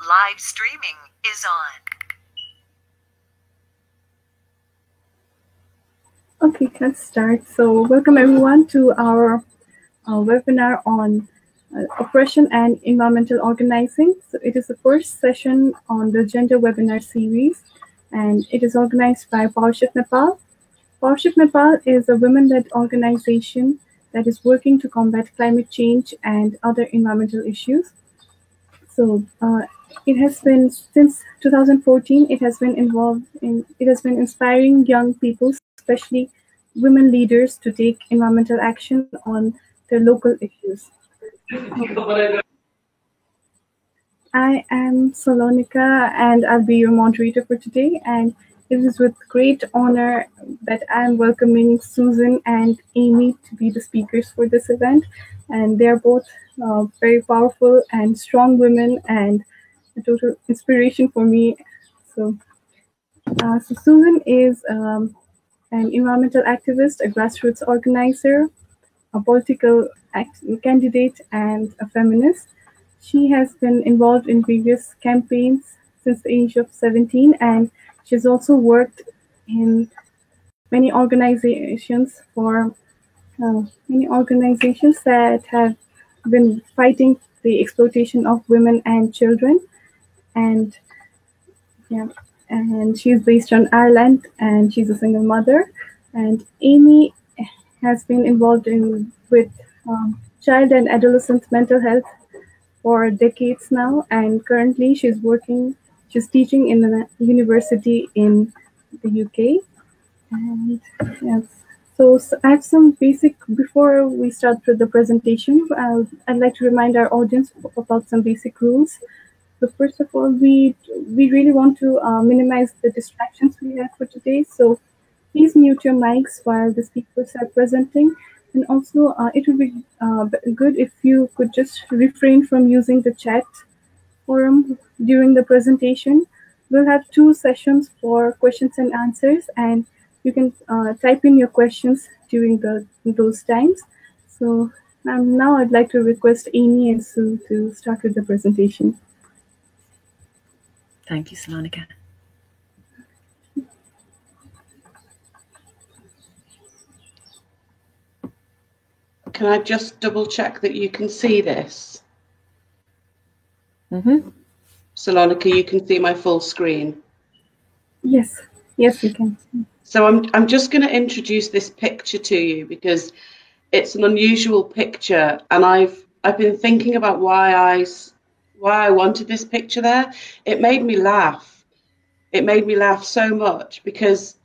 Live streaming is on. Okay, let's start. So welcome everyone to our webinar on oppression and environmental organizing. So it is the first session on the gender webinar series, and it is organized by PowerShift Nepal. PowerShift Nepal is a women-led organization that is working to combat climate change and other environmental issues. So it has been since 2014. It has been inspiring young people, especially women leaders, to take environmental action on their local issues. I am Salonika, and I'll be your moderator for today. And it is with great honor that I'm welcoming Susan and Amy to be the speakers for this event. And they're both very powerful and strong women and a total inspiration for me. So Susan is an environmental activist, a grassroots organizer, a political candidate, and a feminist. She has been involved in various campaigns since the age of 17, and she's also worked in many organizations that have been fighting the exploitation of women and children. And she's based on Ireland, and she's a single mother. And Amy has been involved with child and adolescent mental health for decades now, and currently she's teaching in a university in the UK. And yes, so I have some before we start with the presentation, I'd like to remind our audience about some basic rules. So first of all, we really want to minimize the distractions we have for today. So please mute your mics while the speakers are presenting. And also, it would be good if you could just refrain from using the chat forum during the presentation. We'll have 2 sessions for questions and answers, and you can type in your questions during those times. So now I'd like to request Amy and Sue to start with the presentation. Thank you, Salonika. Can I just double check that you can see this? Salonika, you can see my full screen? Yes, we can. So I'm just going to introduce this picture to you because it's an unusual picture, and I've been thinking about why I wanted this picture there. It made me laugh. It made me laugh so much because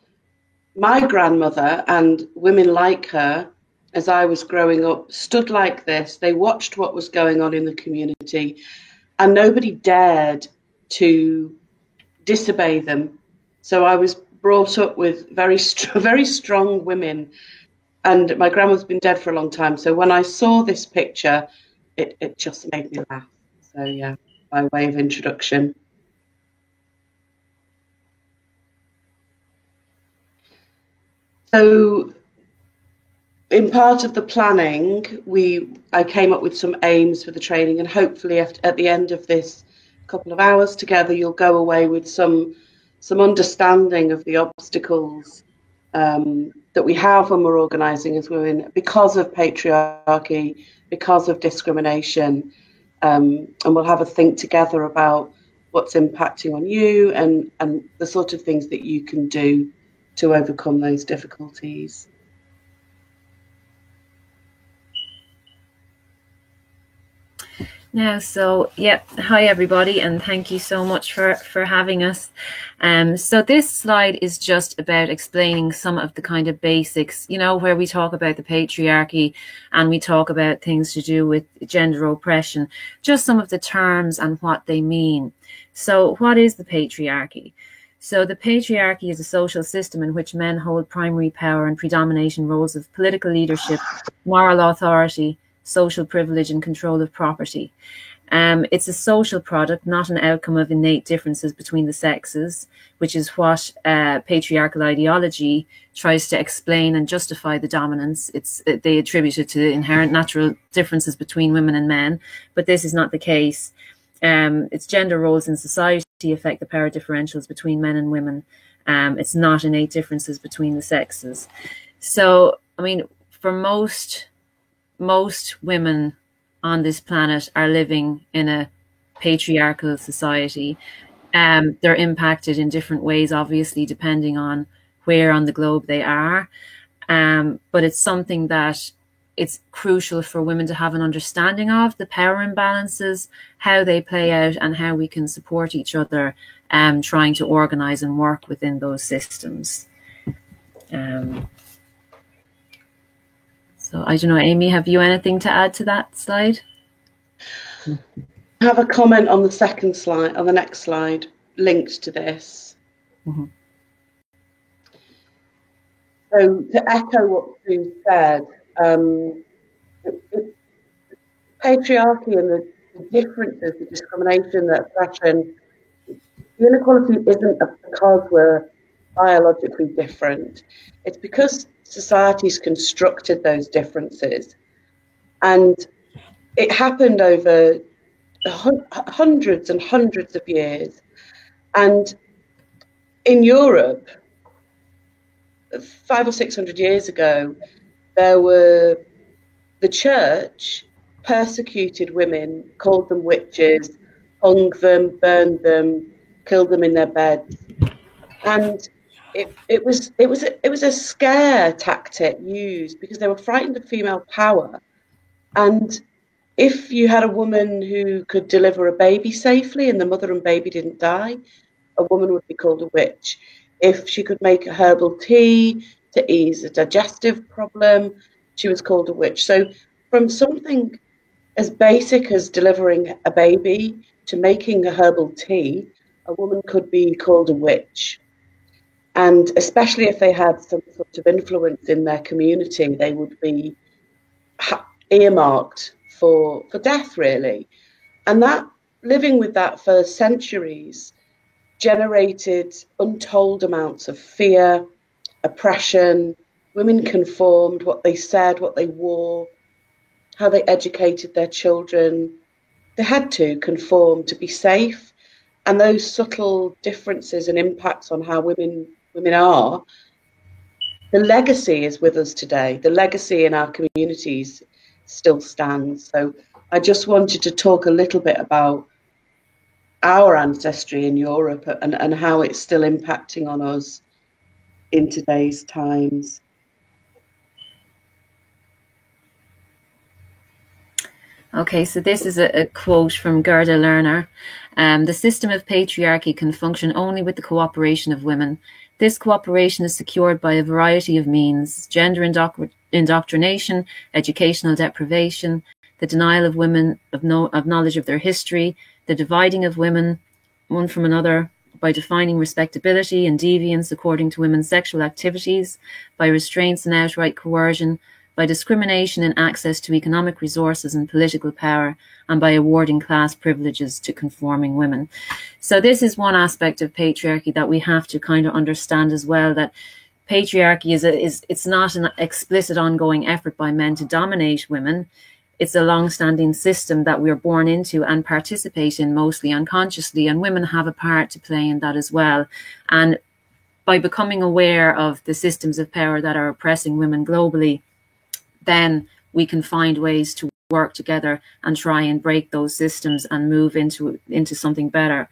my grandmother and women like her, as I was growing up, stood like this. They watched what was going on in the community, and nobody dared to disobey them. So I was brought up with very strong women, and my grandma's been dead for a long time. So when I saw this picture, it just made me laugh. So yeah, by way of introduction. So in part of the planning, I came up with some aims for the training, and hopefully at the end of this couple of hours together, you'll go away with some understanding of the obstacles that we have when we're organising as women because of patriarchy, because of discrimination, and we'll have a think together about what's impacting on you and the sort of things that you can do to overcome those difficulties. Hi everybody, and thank you so much for having us. So this slide is just about explaining some of the kind of basics, where we talk about the patriarchy and we talk about things to do with gender oppression, just some of the terms and what they mean. So what is the patriarchy? So the patriarchy is a social system in which men hold primary power and predominating roles of political leadership, moral authority, social privilege, and control of property. It's a social product, not an outcome of innate differences between the sexes, which is what patriarchal ideology tries to explain and justify the dominance. They attribute it to inherent natural differences between women and men, but this is not the case. its gender roles in society affect the power differentials between men and women. It's not innate differences between the sexes. So, I mean, for most women on this planet are living in a patriarchal society. They're impacted in different ways, obviously, depending on where on the globe they are. But it's something that it's crucial for women to have an understanding of, the power imbalances, how they play out, and how we can support each other trying to organize and work within those systems. So I don't know, Amy, have you anything to add to that slide? I have a comment on the second slide, on the next slide, linked to this. Mm-hmm. So to echo what Sue said, patriarchy and the differences, the discrimination, the oppression, the inequality isn't because we're biologically different. It's because society's constructed those differences. And it happened over hundreds and hundreds of years. And in Europe, 500 or 600 years ago, the church persecuted women, called them witches, hung them, burned them, killed them in their beds. And it was a scare tactic used because they were frightened of female power. And if you had a woman who could deliver a baby safely and the mother and baby didn't die, a woman would be called a witch. If she could make a herbal tea to ease a digestive problem, she was called a witch. So from something as basic as delivering a baby to making a herbal tea, a woman could be called a witch. And especially if they had some sort of influence in their community, they would be earmarked for death, really. And that, living with that for centuries, generated untold amounts of fear, oppression. Women conformed, what they said, what they wore, how they educated their children. They had to conform to be safe. And those subtle differences and impacts on how women are, the legacy is with us today. The legacy in our communities still stands. So I just wanted to talk a little bit about our ancestry in Europe and how it's still impacting on us in today's times. Okay, so this is a quote from Gerda Lerner. The system of patriarchy can function only with the cooperation of women. This cooperation is secured by a variety of means: gender indoctrination, educational deprivation, the denial of women of knowledge of their history, the dividing of women one from another by defining respectability and deviance according to women's sexual activities, by restraints and outright coercion, by discrimination in access to economic resources and political power, and by awarding class privileges to conforming women. So this is one aspect of patriarchy that we have to kind of understand as well, that patriarchy it's not an explicit ongoing effort by men to dominate women. It's a long-standing system that we're born into and participate in mostly unconsciously, and women have a part to play in that as well. And by becoming aware of the systems of power that are oppressing women globally, then we can find ways to work together and try and break those systems and move into something better.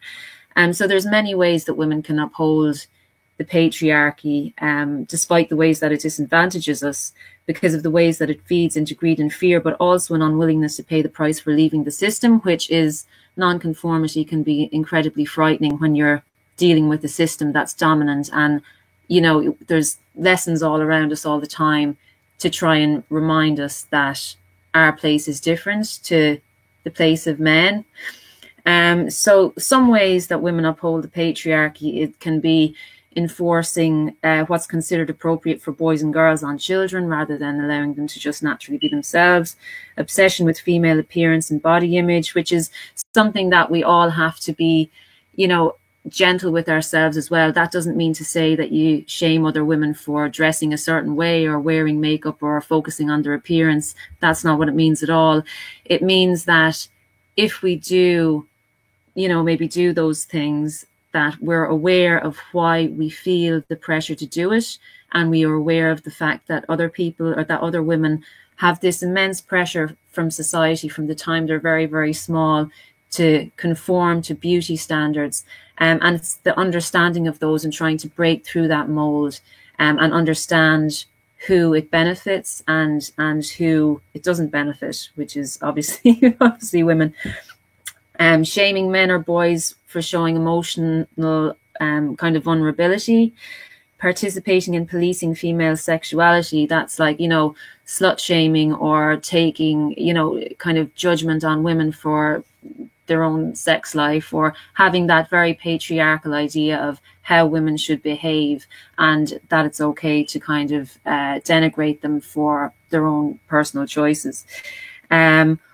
So there's many ways that women can uphold the patriarchy, despite the ways that it disadvantages us, because of the ways that it feeds into greed and fear, but also an unwillingness to pay the price for leaving the system, which is non-conformity can be incredibly frightening when you're dealing with a system that's dominant. And, you know, there's lessons all around us all the time to try and remind us that our place is different to the place of men. So some ways that women uphold the patriarchy, it can be enforcing what's considered appropriate for boys and girls on children rather than allowing them to just naturally be themselves. Obsession with female appearance and body image, which is something that we all have to be, you know, gentle with ourselves as well. That doesn't mean to say that you shame other women for dressing a certain way or wearing makeup or focusing on their appearance. That's not what it means at all. It means that if we do you know, maybe do those things, that we're aware of why we feel the pressure to do it, and we are aware of the fact that other people, or that other women, have this immense pressure from society from the time they're very, very small to conform to beauty standards. And it's the understanding of those and trying to break through that mold, and understand who it benefits and who it doesn't benefit, which is obviously women. Shaming men or boys for showing emotional kind of vulnerability, participating in policing female sexuality, that's like, you know, slut shaming, or taking, you know, kind of judgment on women for their own sex life, or having that very patriarchal idea of how women should behave, and that it's okay to kind of denigrate them for their own personal choices.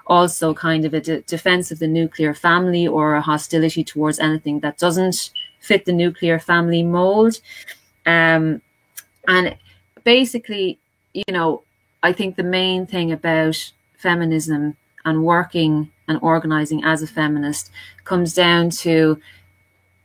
Also kind of a defense of the nuclear family, or a hostility towards anything that doesn't fit the nuclear family mold. And basically, you know, I think the main thing about feminism and working and organizing as a feminist comes down to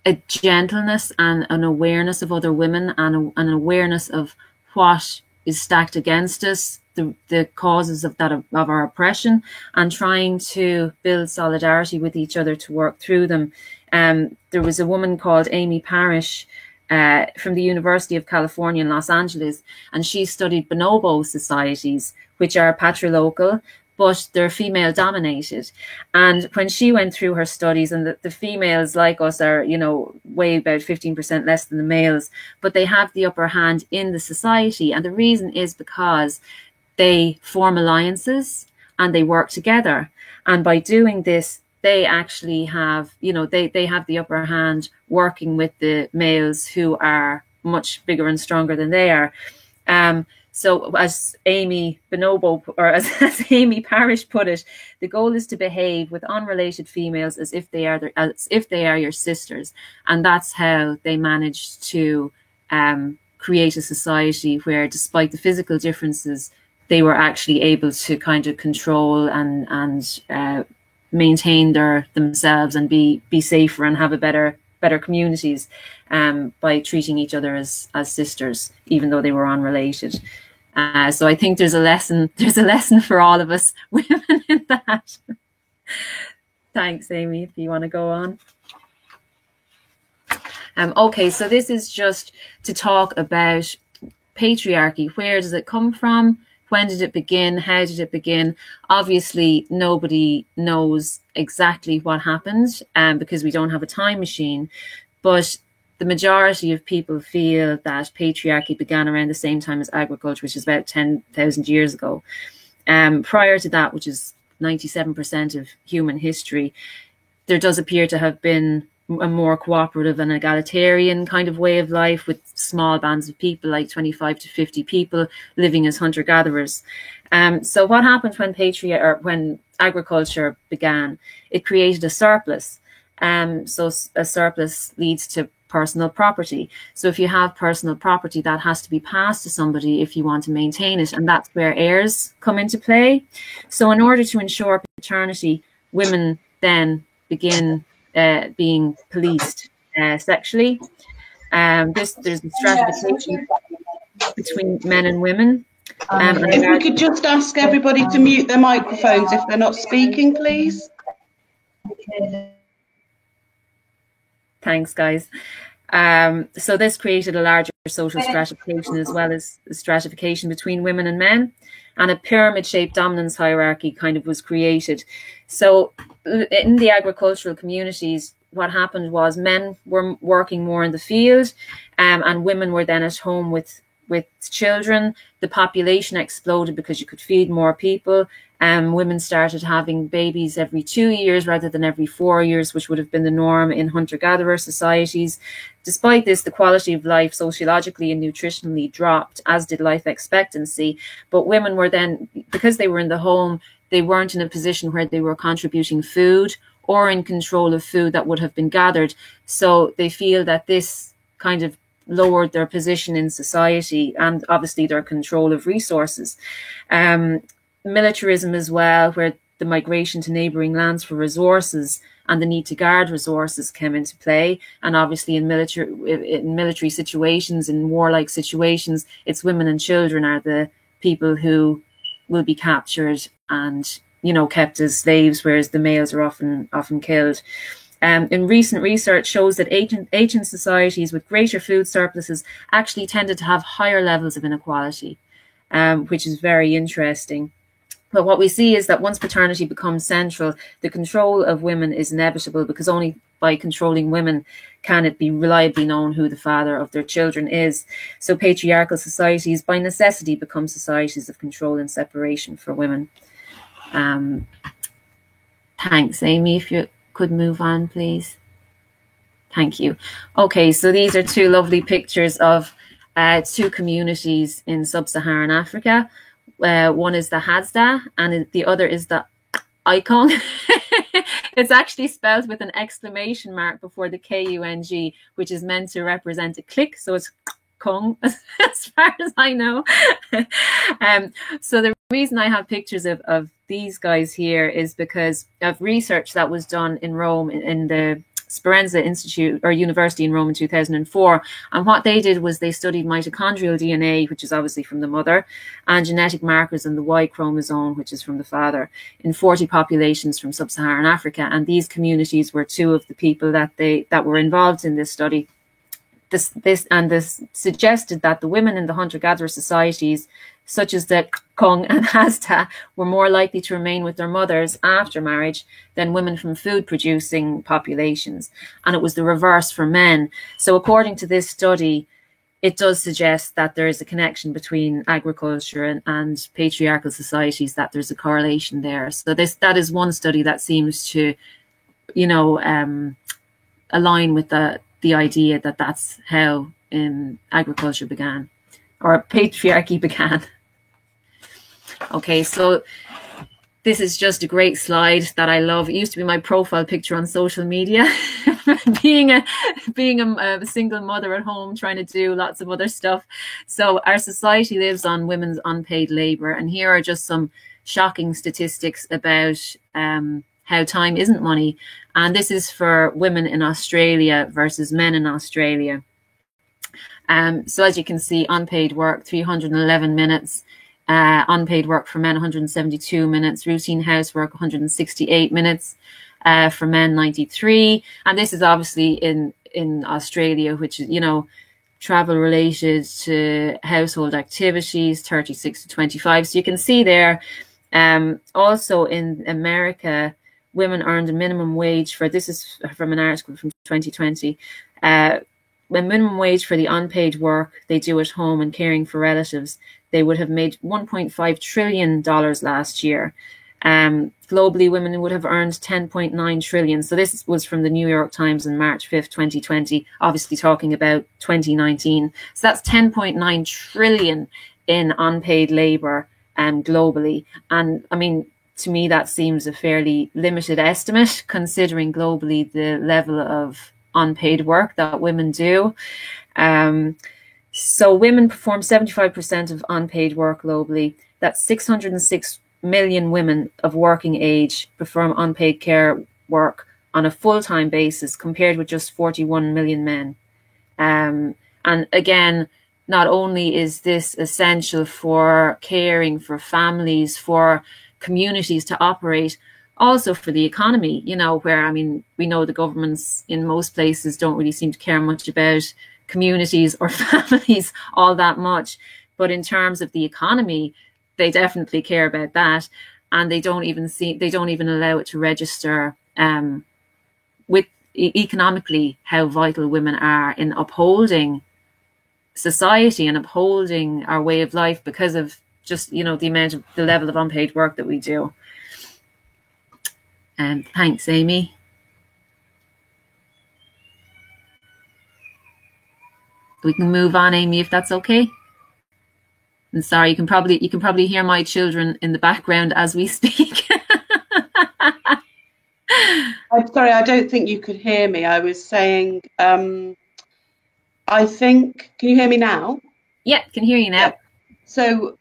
a gentleness and an awareness of other women, and an awareness of what is stacked against us, the causes of our oppression, and trying to build solidarity with each other to work through them. There was a woman called Amy Parish from the University of California in Los Angeles, and she studied bonobo societies, which are patrilocal, but they're female dominated. And when she went through her studies, and the females like us are, you know, way about 15% less than the males, but they have the upper hand in the society. And the reason is because they form alliances and they work together. And by doing this, they actually have, you know, they have the upper hand working with the males who are much bigger and stronger than they are. So as Amy Bonobo, or as Amy Parish put it, the goal is to behave with unrelated females as if they are your sisters. And that's how they managed to create a society where, despite the physical differences, they were actually able to kind of control and maintain themselves and be safer and have a better communities by treating each other as sisters, even though they were unrelated. So I think there's a lesson for all of us women in that. Thanks, Amy, if you want to go on. Okay, so this is just to talk about patriarchy. Where does it come from? When did it begin? How did it begin? Obviously, nobody knows exactly what happened because we don't have a time machine. But the majority of people feel that patriarchy began around the same time as agriculture, which is about 10,000 years ago. Prior to that, which is 97% of human history, there does appear to have been a more cooperative and egalitarian kind of way of life, with small bands of people, like 25 to 50 people, living as hunter-gatherers. So what happened when agriculture began? It created a surplus. So a surplus leads to personal property. So if you have personal property, that has to be passed to somebody if you want to maintain it, and that's where heirs come into play. So in order to ensure paternity, women then begin being policed sexually. There's a stratification between men and women. If we could just ask everybody to mute their microphones if they're not speaking, please. Thanks, guys. So this created a larger social stratification, as well as stratification between women and men, and a pyramid-shaped dominance hierarchy kind of was created. So in the agricultural communities, what happened was men were working more in the field, and women were then at home with children. The population exploded because you could feed more people. Women started having babies every 2 years rather than every 4 years, which would have been the norm in hunter-gatherer societies. Despite this, the quality of life sociologically and nutritionally dropped, as did life expectancy. But women were then, because they were in the home, they weren't in a position where they were contributing food or in control of food that would have been gathered. So they feel that this kind of lowered their position in society, and obviously their control of resources. Militarism as well, where the migration to neighbouring lands for resources and the need to guard resources came into play. And obviously in military situations, in warlike situations, it's women and children are the people who will be captured and, you know, kept as slaves, whereas the males are often killed. In recent research shows that ancient societies with greater food surpluses actually tended to have higher levels of inequality, which is very interesting. But what we see is that once paternity becomes central, the control of women is inevitable, because only by controlling women can it be reliably known who the father of their children is. So patriarchal societies by necessity become societies of control and separation for women. Thanks, Amy. If you could move on, please. Thank you. Okay, so these are two lovely pictures of two communities in sub-Saharan Africa. One is the Hadza and the other is the Ikong. It's actually spelled with an exclamation mark before the K-U-N-G, which is meant to represent a click. So it's Kong, as far as I know. So the reason I have pictures of these guys here is because of research that was done in Rome in the Speranza Institute or University in Rome in 2004. And what they did was they studied mitochondrial DNA, which is obviously from the mother, and genetic markers in the Y chromosome, which is from the father, in 40 populations from sub-Saharan Africa. And these communities were two of the people that were involved in this study. This suggested that the women in the hunter-gatherer societies, such as the Kong and Hasta, were more likely to remain with their mothers after marriage than women from food-producing populations. And it was the reverse for men. So according to this study, it does suggest that there is a connection between agriculture and patriarchal societies, that there's a correlation there. So that is one study that seems to, you know, align with the idea that that's how agriculture began, or patriarchy began. Okay, so this is just a great slide that I love. It used to be my profile picture on social media. being a single mother at home trying to do lots of other stuff. So our society lives on women's unpaid labor, and here are just some shocking statistics about how time isn't money. And this is for women in Australia versus men in Australia. So as you can see, unpaid work, 311 minutes, unpaid work for men, 172 minutes, routine housework, 168 minutes, for men, 93. And this is obviously in Australia, which is, you know, travel related to household activities, 36 to 25. So you can see there, also in America, women earned a minimum wage for, this is from an article from 2020, a minimum wage for the unpaid work they do at home and caring for relatives. They would have made $1.5 trillion last year. Globally, women would have earned 10.9 trillion. So this was from the New York Times on March 5th, 2020, obviously talking about 2019. So that's 10.9 trillion in unpaid labor globally. And I mean, to me, that seems a fairly limited estimate, considering globally the level of unpaid work that women do. So women perform 75% of unpaid work globally. That's 606 million women of working age perform unpaid care work on a full-time basis, compared with just 41 million men. And again, not only is this essential for caring for families, for communities to operate, also for the economy, you know, where, I mean, we know the governments in most places don't really seem to care much about communities or families all that much. But in terms of the economy, they definitely care about that. And they don't even allow it to register with economically how vital women are in upholding society and upholding our way of life, because of just, you know, the level of unpaid work that we do. Thanks, Amy. We can move on, Amy, if that's okay. And sorry, you can probably hear my children in the background as we speak. I'm sorry, I don't think you could hear me. I was saying, I think, can you hear me now? Yeah, can hear you now. Yeah. So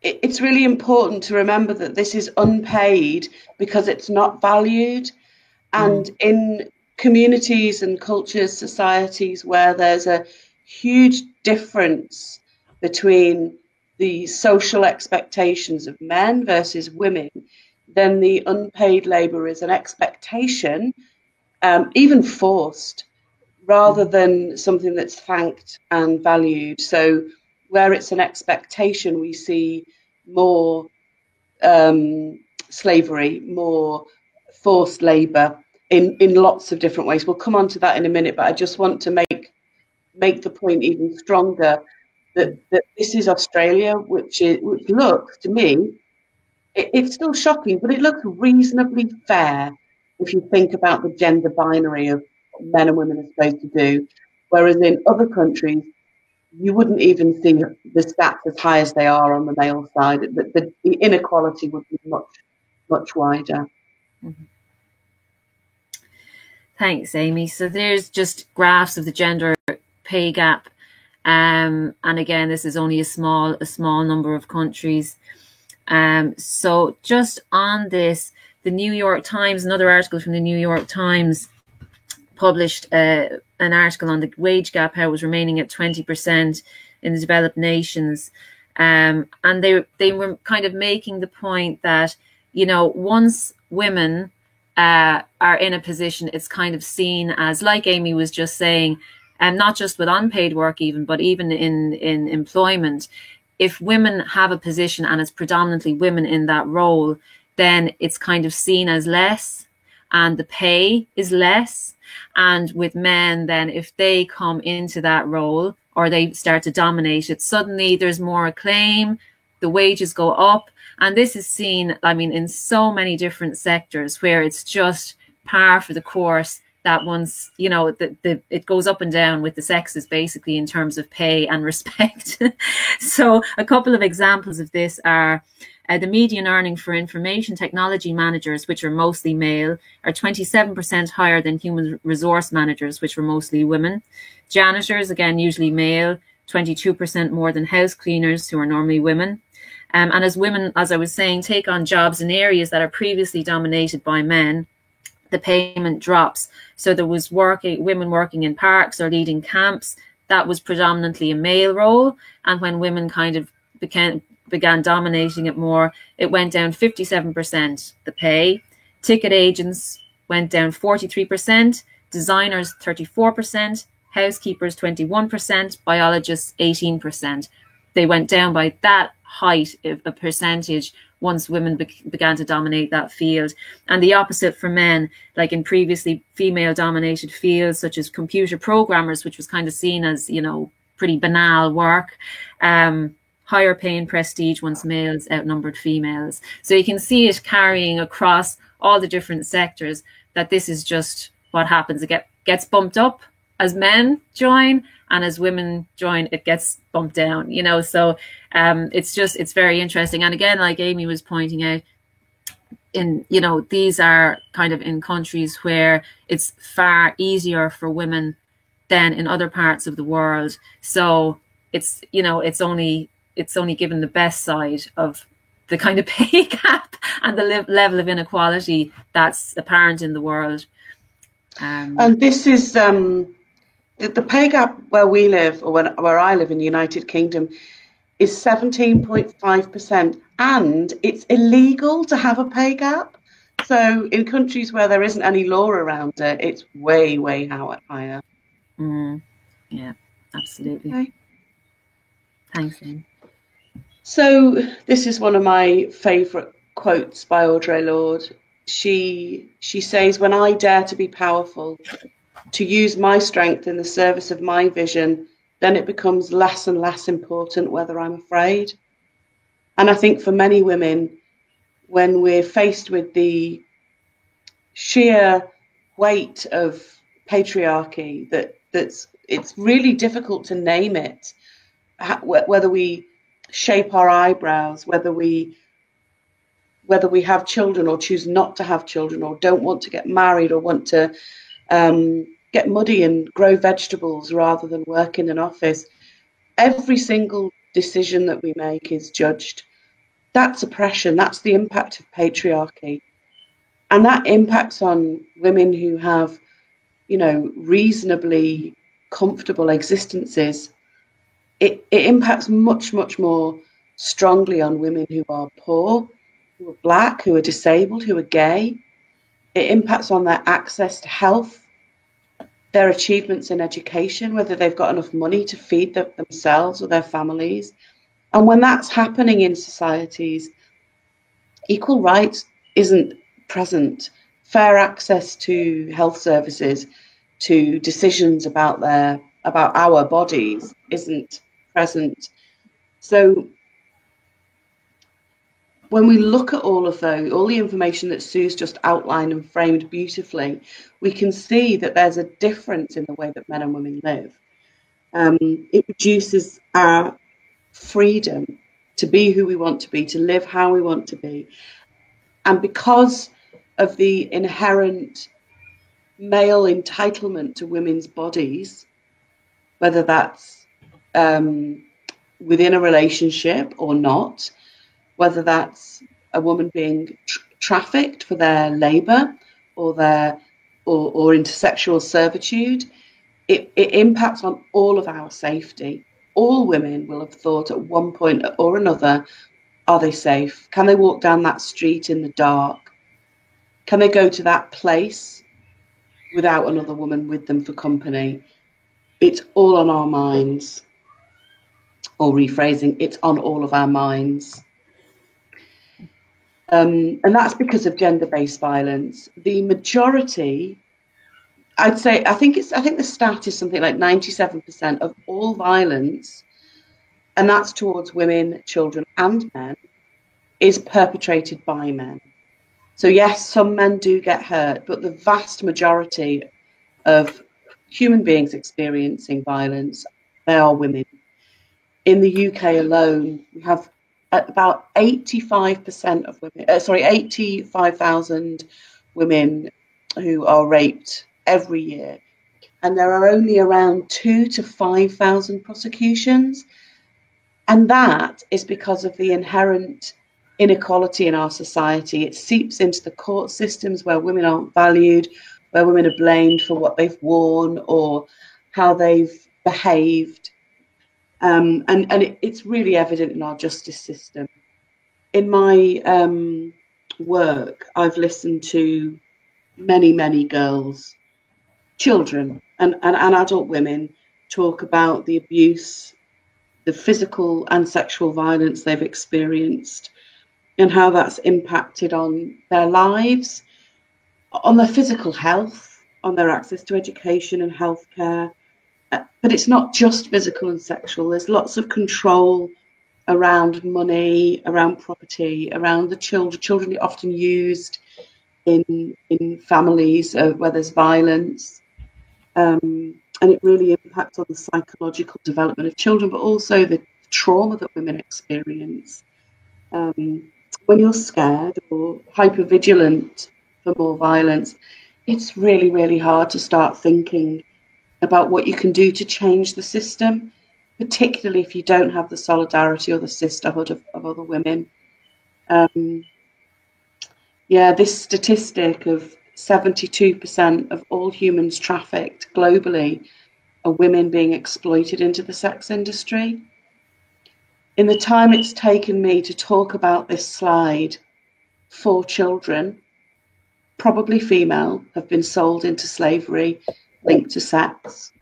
it's really important to remember that this is unpaid because it's not valued. And in communities and cultures, societies where there's a huge difference between the social expectations of men versus women, then the unpaid labour is an expectation, even forced, rather than something that's thanked and valued. So where it's an expectation, we see more slavery, more forced labour in lots of different ways. We'll come on to that in a minute, but I just want to make the point even stronger that this is Australia, which looks to me, it's still shocking, but it looks reasonably fair if you think about the gender binary of what men and women are supposed to do. Whereas in other countries, you wouldn't even see the stats as high as they are on the male side. The inequality would be much, much wider. Mm-hmm. Thanks, Amy. So there's just graphs of the gender pay gap. And again, this is only a small number of countries. So just on this, the New York Times, another article from the New York Times published an article on the wage gap, how it was remaining at 20% in the developed nations. And they were kind of making the point that, you know, once women are in a position, it's kind of seen as, like Amy was just saying, and not just with unpaid work even, but even in employment, if women have a position and it's predominantly women in that role, then it's kind of seen as less and the pay is less. And with men, then if they come into that role or they start to dominate it, suddenly there's more acclaim, the wages go up. And this is seen, I mean, in so many different sectors where it's just par for the course that once, you know, it goes up and down with the sexes basically in terms of pay and respect. So a couple of examples of this are the median earning for information technology managers, which are mostly male, are 27% higher than human resource managers, which were mostly women. Janitors, again, usually male, 22% more than house cleaners, who are normally women. And as women, as I was saying, take on jobs in areas that are previously dominated by men, the payment drops. So there was women working in parks or leading camps. That was predominantly a male role. And when women kind of began dominating it more, it went down 57%, the pay. Ticket agents went down 43%, designers 34%, housekeepers 21%, biologists 18%. They went down by that height of a percentage once women began to dominate that field. And the opposite for men, like in previously female dominated fields such as computer programmers, which was kind of seen as, you know, pretty banal work, higher pay and prestige once males outnumbered females. So you can see it carrying across all the different sectors, that this is just what happens. It gets bumped up as men join, and as women join, it gets bumped down, you know. So it's very interesting. And again, like Amy was pointing out, in, you know, these are kind of in countries where it's far easier for women than in other parts of the world. So it's, you know, it's only given the best side of the kind of pay gap and the level of inequality that's apparent in the world. And this is the pay gap where we live, or where I live in the United Kingdom, is 17.5%, and it's illegal to have a pay gap. So in countries where there isn't any law around it, it's way, way higher. Yeah, absolutely. Okay. Thanks, Lynn. So this is one of my favourite quotes by Audre Lorde. She says, "When I dare to be powerful, to use my strength in the service of my vision, then it becomes less and less important whether I'm afraid." And I think for many women, when we're faced with the sheer weight of patriarchy, it's really difficult to name it, whether we shape our eyebrows, whether we have children or choose not to have children, or don't want to get married, or want to get muddy and grow vegetables rather than work in an office. Every single decision that we make is judged That's oppression. That's the impact of patriarchy. And that impacts on women who have, you know, reasonably comfortable existences. It impacts much, much more strongly on women who are poor, who are black, who are disabled, who are gay. It impacts on their access to health, their achievements in education, whether they've got enough money to feed themselves or their families. And when that's happening in societies, equal rights isn't present. Fair access to health services, to decisions about our bodies isn't present. So when we look at all of those, all the information that Sue's just outlined and framed beautifully, we can see that there's a difference in the way that men and women live. It reduces our freedom to be who we want to be, to live how we want to be. And because of the inherent male entitlement to women's bodies, whether that's within a relationship or not, whether that's a woman being trafficked for their labour or into sexual servitude, it impacts on all of our safety. All women will have thought at one point or another, are they safe? Can they walk down that street in the dark? Can they go to that place without another woman with them for company? It's all on our minds. Or rephrasing, it's on all of our minds. And that's because of gender-based violence. The majority, I think the stat is something like 97% of all violence, and that's towards women, children, and men, is perpetrated by men. So yes, some men do get hurt, but the vast majority of human beings experiencing violence, they are women. In the UK alone, we have about 85% of women, 85,000 women who are raped every year. And there are only around 2,000 to 5,000 prosecutions. And that is because of the inherent inequality in our society. It seeps into the court systems where women aren't valued, where women are blamed for what they've worn or how they've behaved. And it's really evident in our justice system. In my work, I've listened to many, many girls, children, and adult women talk about the abuse, the physical and sexual violence they've experienced, and how that's impacted on their lives, on their physical health, on their access to education and healthcare. But it's not just physical and sexual. There's lots of control around money, around property, around the children. Children are often used in families where there's violence. And it really impacts on the psychological development of children, but also the trauma that women experience. When you're scared or hypervigilant for more violence, it's really, really hard to start thinking about what you can do to change the system, particularly if you don't have the solidarity or the sisterhood of other women. This statistic of 72% of all humans trafficked globally are women being exploited into the sex industry. In the time it's taken me to talk about this slide, 4 children, probably female, have been sold into slavery linked to sex.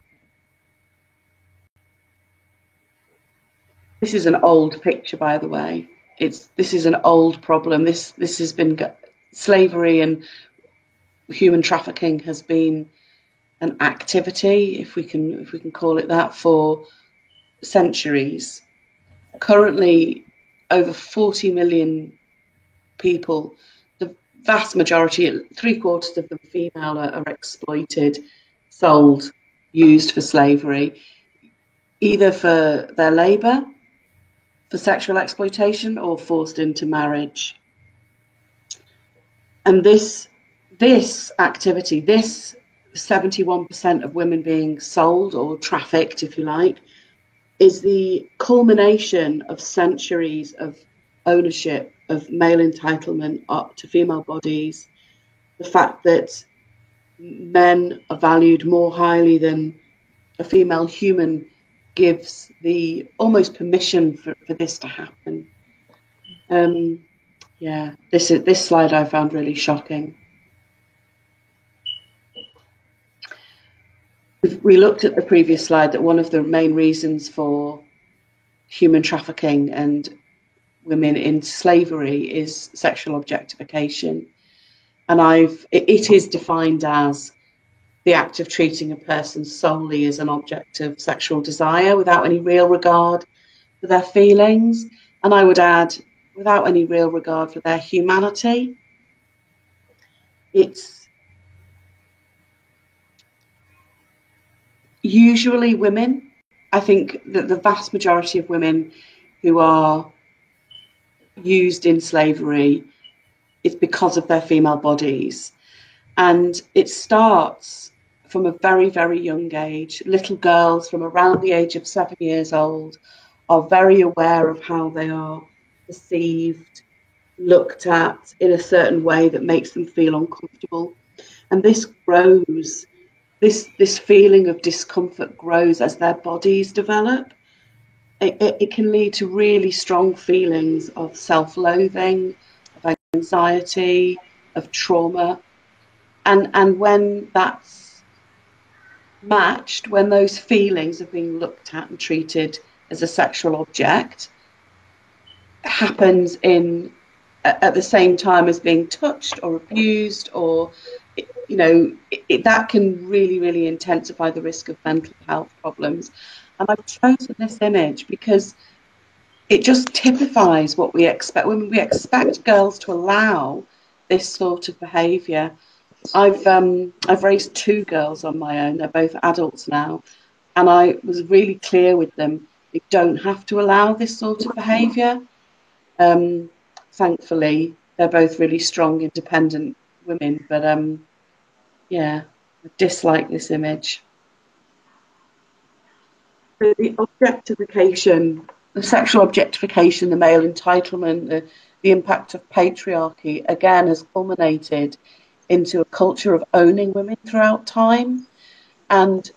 This is an old picture, by the way. This is an old problem. This has been slavery and human trafficking has been an activity, if we can call it that, for centuries. Currently, over 40 million people, the vast majority, 3/4 of them female, are exploited, sold, used for slavery, either for their labour, for sexual exploitation, or forced into marriage. And this activity, this 71% of women being sold or trafficked, if you like, is the culmination of centuries of ownership of male entitlement up to female bodies, the fact that men are valued more highly than a female human gives the almost permission for this to happen. Yeah, this slide I found really shocking. We looked at the previous slide that one of the main reasons for human trafficking and women in slavery is sexual objectification. And it is defined as the act of treating a person solely as an object of sexual desire without any real regard for their feelings. And I would add, without any real regard for their humanity. It's usually women. I think that the vast majority of women who are used in slavery is because of their female bodies. And it starts from a very, very young age. Little girls from around the age of 7 years old are very aware of how they are perceived, looked at in a certain way that makes them feel uncomfortable. And this grows, this feeling of discomfort grows as their bodies develop. It can lead to really strong feelings of self-loathing, of anxiety, of trauma. And when that's matched, when those feelings of being looked at and treated as a sexual object happens at the same time as being touched or abused, or that can really, really intensify the risk of mental health problems. And I've chosen this image because it just typifies what we expect when we expect girls to allow this sort of behaviour. I've raised 2 girls on my own. They're both adults now, and I was really clear with them. They don't have to allow this sort of behaviour. Thankfully, they're both really strong, independent women. But yeah, I dislike this image. The objectification, the sexual objectification, the male entitlement, the impact of patriarchy, again, has culminated into a culture of owning women throughout time. And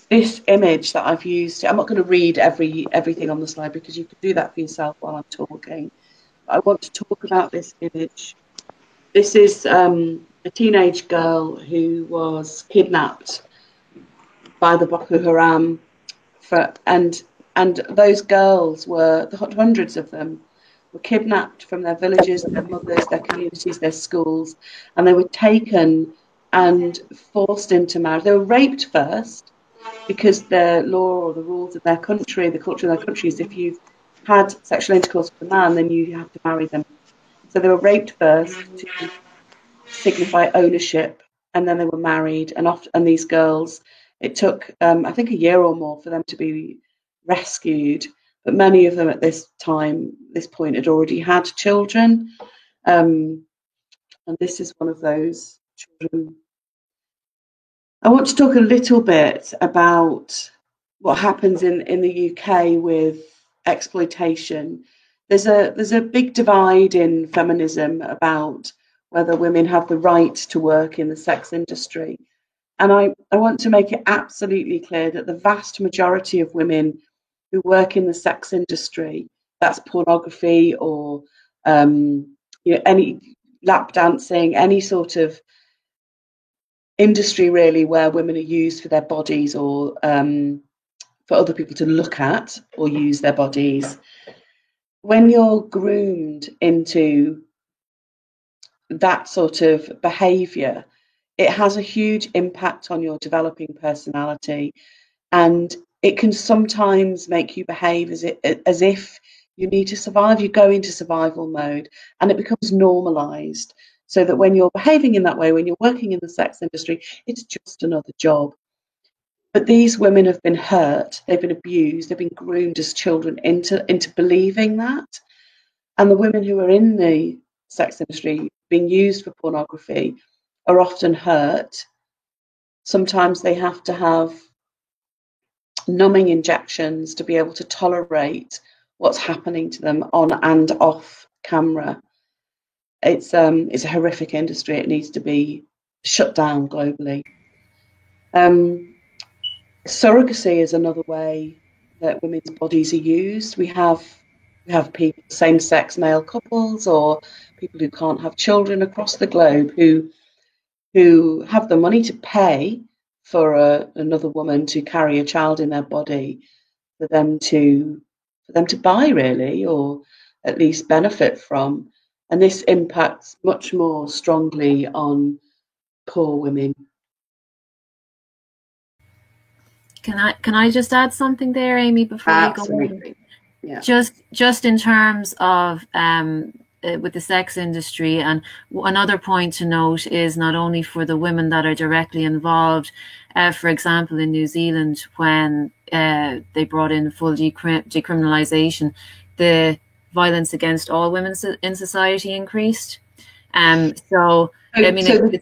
this image that I've used, I'm not going to read everything on the slide because you can do that for yourself while I'm talking. But I want to talk about this image. This is a teenage girl who was kidnapped by the Boko Haram, and those girls were, hundreds of them, were kidnapped from their villages, their mothers, their communities, their schools, and they were taken and forced into marriage. They were raped first because the law or the rules of their country, the culture of their country is if you've had sexual intercourse with a man, then you have to marry them. So they were raped first to signify ownership, and then they were married. And these girls, it took, I think, a year or more for them to be rescued. But many of them at this point, had already had children. And this is one of those children. I want to talk a little bit about what happens in the UK with exploitation. There's a big divide in feminism about whether women have the right to work in the sex industry. And I want to make it absolutely clear that the vast majority of women who work in the sex industry, that's pornography or any lap dancing, any sort of industry really where women are used for their bodies or for other people to look at or use their bodies. When you're groomed into that sort of behaviour, it has a huge impact on your developing personality, and it can sometimes make you behave as if you need to survive. You go into survival mode, and it becomes normalised, so that when you're behaving in that way, when you're working in the sex industry, it's just another job. But these women have been hurt, they've been abused, they've been groomed as children into believing that. And the women who are in the sex industry being used for pornography are often hurt. Sometimes they have to have numbing injections to be able to tolerate what's happening to them on and off camera. It's a horrific industry. It needs to be shut down globally. Surrogacy is another way that women's bodies are used. We have people, same-sex male couples, or people who can't have children across the globe who have the money to pay for another woman to carry a child in their body for them to buy, really, or at least benefit from. And this impacts much more strongly on poor women. Can I just add something there, Amy, before Absolutely. you go on? Yeah. Just in terms of with the sex industry, and another point to note is not only for the women that are directly involved, for example, in New Zealand, when they brought in full decriminalisation, the violence against all women in society increased. So I mean,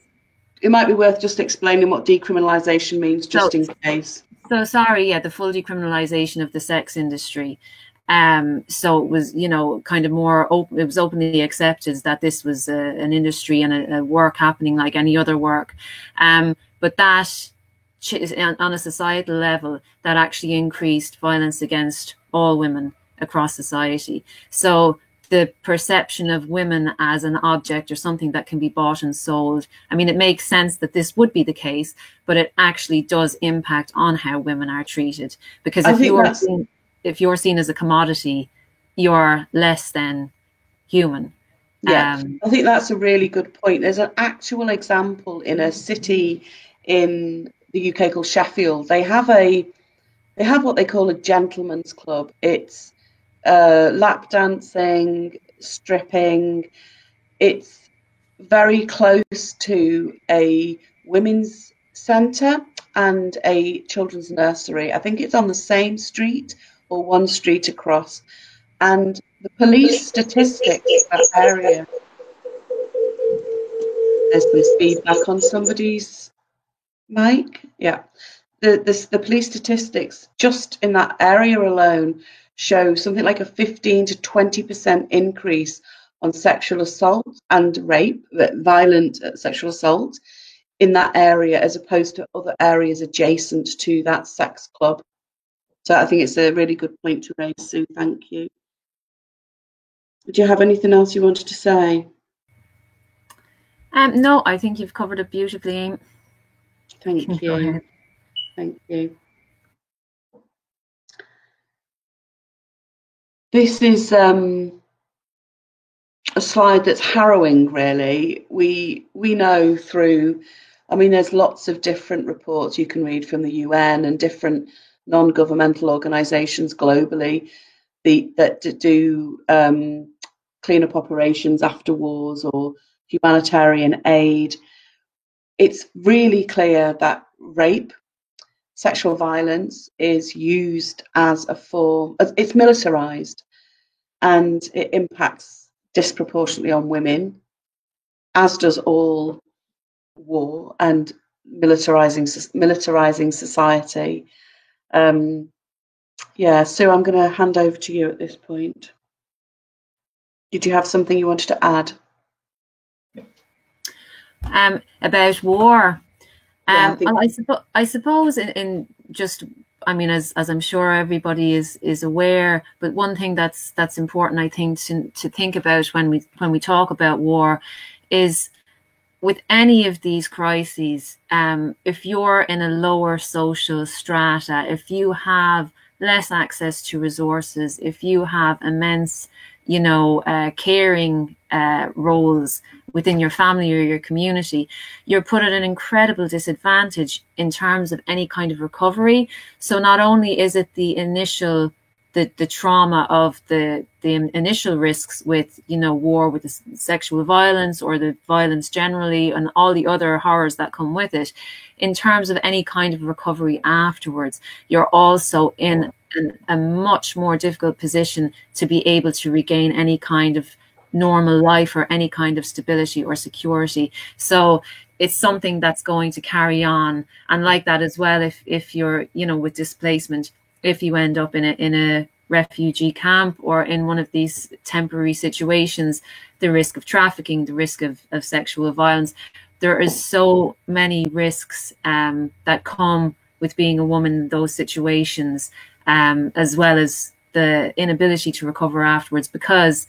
it might be worth just explaining what decriminalisation means, just in case. So sorry, yeah, the full decriminalisation of the sex industry. So it was, kind of more open. It was openly accepted that this was an industry and a work happening like any other work. But that, on a societal level, that actually increased violence against all women across society. So the perception of women as an object or something that can be bought and sold. I mean, it makes sense that this would be the case, but it actually does impact on how women are treated. Because if you're seen as a commodity, you're less than human. Yeah, I think that's a really good point. There's an actual example in a city in the UK called Sheffield. They have what they call a gentleman's club. It's lap dancing, stripping. It's very close to a women's centre and a children's nursery. I think it's on the same street or one street across. And the police statistics in that area, there's some feedback on somebody's mic. Yeah. The police statistics just in that area alone show something like a 15 to 20% increase on sexual assault and rape, violent sexual assault in that area, as opposed to other areas adjacent to that sex club. So I think it's a really good point to raise, Sue. Thank you. Do you have anything else you wanted to say? No, I think you've covered it beautifully, Amy. Thank you. Thank you. This is a slide that's harrowing, really. We know through, I mean, there's lots of different reports you can read from the UN and different non-governmental organisations globally that do clean-up operations after wars or humanitarian aid. It's really clear that rape, sexual violence is used as a form, it's militarised, and it impacts disproportionately on women, as does all war and militarising society. Yeah, Sue, I'm going to hand over to you at this point. Did you have something you wanted to add? About war. Yeah, I suppose in just, I mean, as I'm sure everybody is aware, but one thing that's important, I think, to think about when we talk about war is, with any of these crises, if you're in a lower social strata, if you have less access to resources, if you have immense, caring roles within your family or your community, you're put at an incredible disadvantage in terms of any kind of recovery. So not only is it the initial, the trauma of the initial risks with, war, with the sexual violence or the violence generally and all the other horrors that come with it, in terms of any kind of recovery afterwards, you're also in a much more difficult position to be able to regain any kind of normal life or any kind of stability or security. So it's something that's going to carry on. And like that as well, if you're, with displacement, if you end up in a refugee camp or in one of these temporary situations, the risk of trafficking, the risk of sexual violence. There is so many risks that come with being a woman in those situations, as well as the inability to recover afterwards, because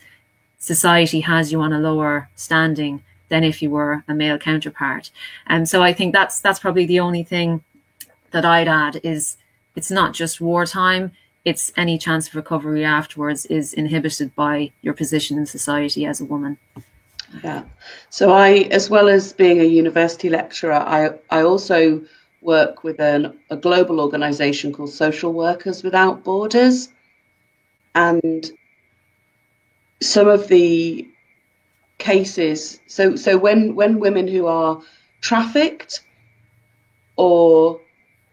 society has you on a lower standing than if you were a male counterpart. And so I think that's probably the only thing that I'd add is it's not just wartime, it's any chance of recovery afterwards is inhibited by your position in society as a woman. Yeah. So I, as well as being a university lecturer, I also work with a global organisation called Social Workers Without Borders. And some of the cases, so when women who are trafficked or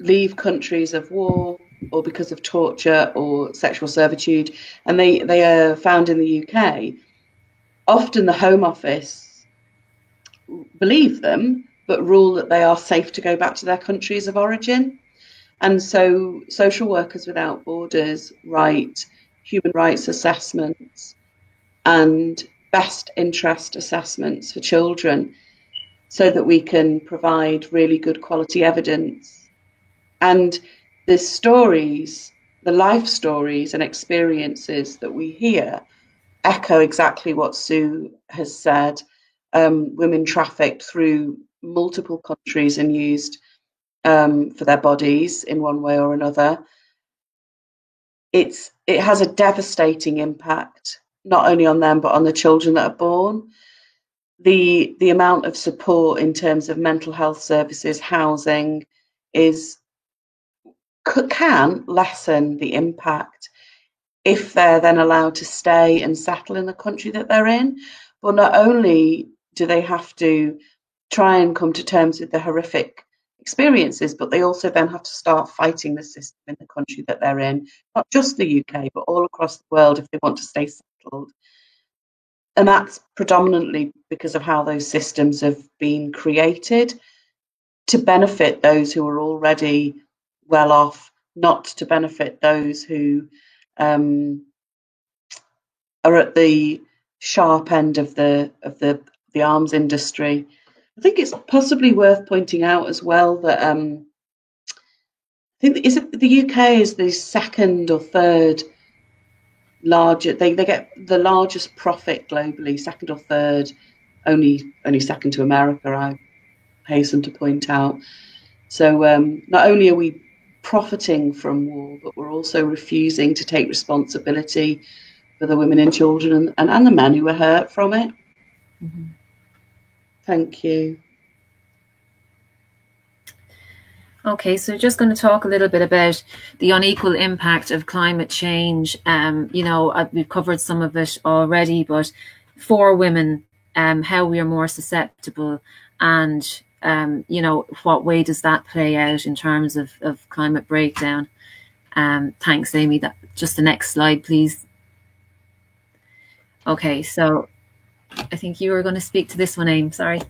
leave countries of war or because of torture or sexual servitude, and they are found in the UK, often the Home Office believe them, but rule that they are safe to go back to their countries of origin. And so Social Workers Without Borders write human rights assessments and best interest assessments for children so that we can provide really good quality evidence. And the stories, the life stories and experiences that we hear echo exactly what Sue has said. Women trafficked through multiple countries and used for their bodies in one way or another. It has a devastating impact, not only on them, but on the children that are born. The amount of support in terms of mental health services, housing, can lessen the impact if they're then allowed to stay and settle in the country that they're in. But not only do they have to try and come to terms with the horrific experiences, but they also then have to start fighting the system in the country that they're in, not just the UK, but all across the world if they want to stay settled. And that's predominantly because of how those systems have been created to benefit those who are already well off, not to benefit those who are at the sharp end of the arms industry. I think it's possibly worth pointing out as well that I think the UK is the second or third largest. They get the largest profit globally, second or third, only second to America, I hasten to point out. So not only are we profiting from war, but we're also refusing to take responsibility for the women and children and the men who were hurt from it. Mm-hmm. Thank you. Okay, so just going to talk a little bit about the unequal impact of climate change. We've covered some of it already, but for women, how we are more susceptible and, what way does that play out in terms of climate breakdown? Thanks, Amy. Just the next slide, please. Okay, so I think you were going to speak to this one, Amy. Sorry.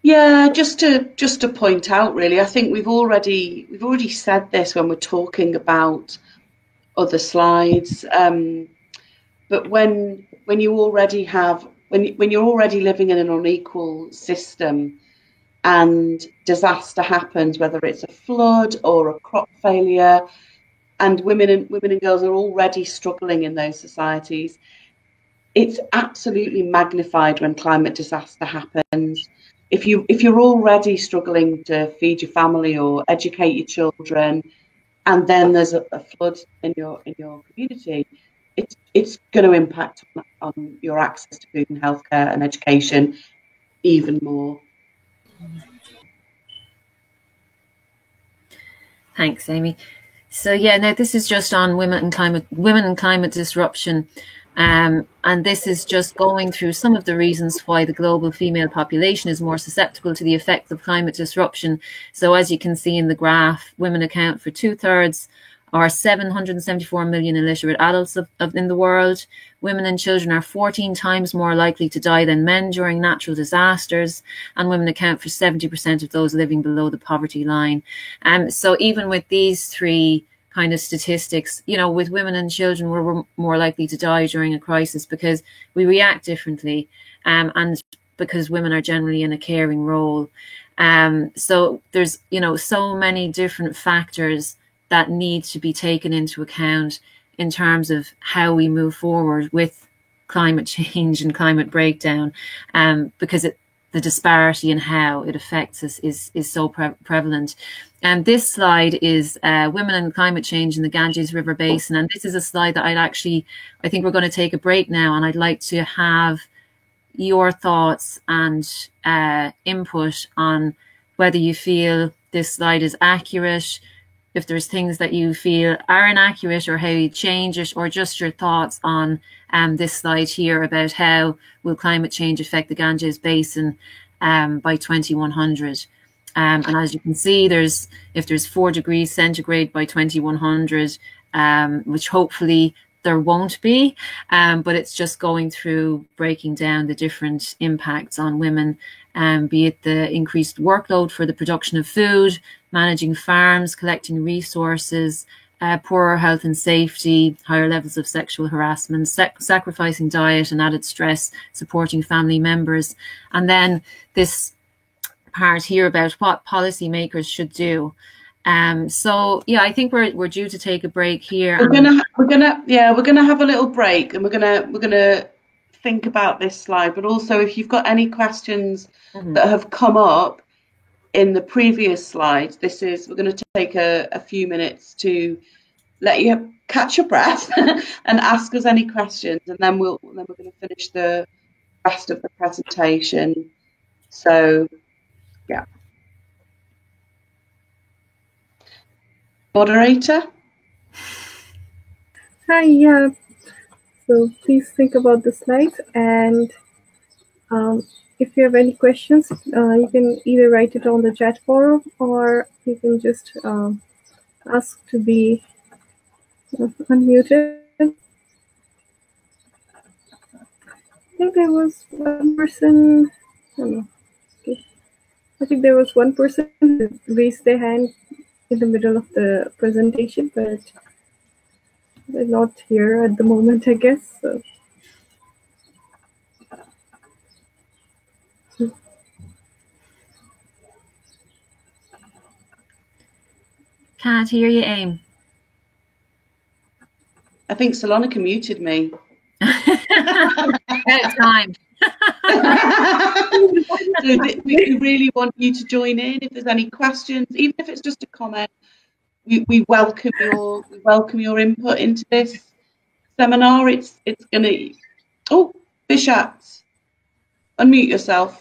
Yeah, just to point out, really, I think we've already said this when we're talking about other slides. But when you're already living in an unequal system, and disaster happens, whether it's a flood or a crop failure, and women and girls are already struggling in those societies, it's absolutely magnified when climate disaster happens. If you're already struggling to feed your family or educate your children, and then there's a flood in your community, it's going to impact on your access to food and healthcare and education even more. Thanks, Amy. So yeah, now this is just on women and climate disruption. And this is just going through some of the reasons why the global female population is more susceptible to the effects of climate disruption. So as you can see in the graph, women account for 2/3 or 774 million illiterate adults in the world. Women and children are 14 times more likely to die than men during natural disasters, and women account for 70% of those living below the poverty line. So even with these three kind of statistics, you know, with women and children, we're more likely to die during a crisis because we react differently, and because women are generally in a caring role. So there's, you know, so many different factors that need to be taken into account in terms of how we move forward with climate change and climate breakdown, because the disparity in how it affects us is so prevalent. And this slide is women and climate change in the Ganges River Basin. And this is a slide that I think we're going to take a break now, and I'd like to have your thoughts and input on whether you feel this slide is accurate, if there's things that you feel are inaccurate, or how you change it, or just your thoughts on this slide here about how will climate change affect the Ganges Basin by 2100. And as you can see, if there's 4 degrees centigrade by 2100, which hopefully there won't be, but it's just going through breaking down the different impacts on women, be it the increased workload for the production of food, managing farms, collecting resources, poorer health and safety, higher levels of sexual harassment, sacrificing diet and added stress, supporting family members. And then this part here about what policymakers should do. So yeah, I think we're due to take a break here. We're gonna have a little break, and we're gonna think about this slide. But also, if you've got any questions that have come up in the previous slides, we're going to take a few minutes to let you catch your breath and ask us any questions, and then we're going to finish the rest of the presentation. So yeah, moderator. Hi, yeah. So please think about the slides, and if you have any questions, you can either write it on the chat forum, or you can just ask to be unmuted. I think there was one person. I don't know. Okay. I think there was one person who raised their hand in the middle of the presentation, but they're not here at the moment, I guess. So. Can't hear you, Aim. I think Salonika muted me. Out of time. So we really want you to join in. If there's any questions, even if it's just a comment, we welcome your input into this seminar. It's gonna. Oh, Bishat, unmute yourself.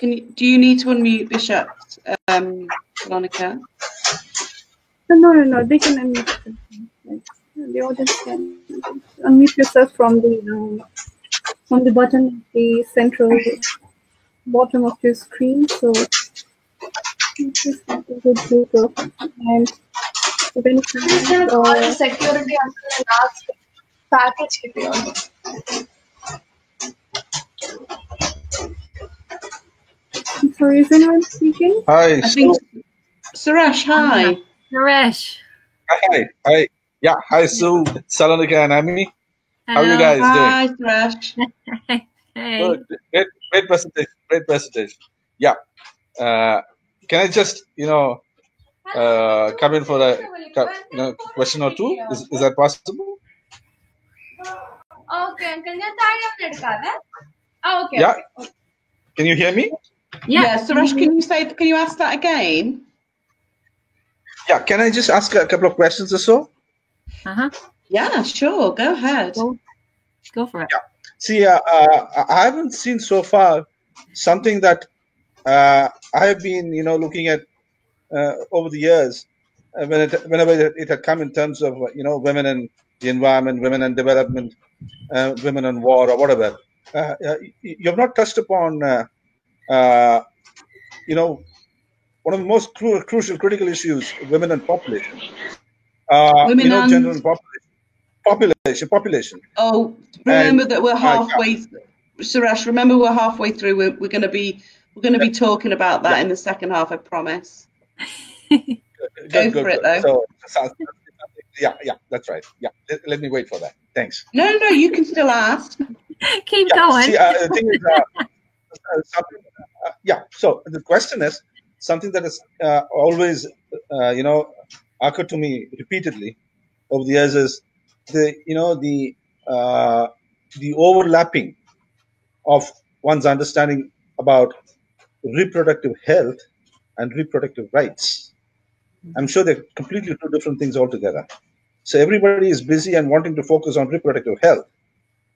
Do you need to unmute Bishat, Salonika? No. They can unmute. The audience can unmute yourself from the button, the central bottom of your screen. So just have a good look. And if any questions or security until the last package. I'm sorry, is anyone speaking? Hi. I think Suresh. Hi. Suresh. Hi. Yeah. Hi, Sue, Salonika, and Amy. How are you guys doing? Hi, Suresh. Hey. Good. Great presentation. Yeah. Can I just, come in for a question or two? Is that possible? Okay. Okay. Yeah. Can you hear me? Yeah, Suresh, can you ask that again? Yeah. Can I just ask a couple of questions or so? Yeah, sure. Go ahead. Go for it. Yeah. See, I haven't seen so far something that I have been, looking at over the years, whenever it had come in terms of, women and the environment, women and development, women and war, or whatever. You have not touched upon, one of the most crucial, critical issues: women and population. Gender and population. Oh, remember that we're halfway. Suresh, remember we're halfway through. We'll We're going to be talking about that in the second half, I promise. Good. for it, though. So, yeah, that's right. Yeah, let me wait for that. Thanks. No, you can still ask. Keep going. See, the thing is, so the question is something that has always, occurred to me repeatedly over the years is the overlapping of one's understanding about reproductive health and reproductive rights. I'm sure they're completely two different things altogether. So everybody is busy and wanting to focus on reproductive health,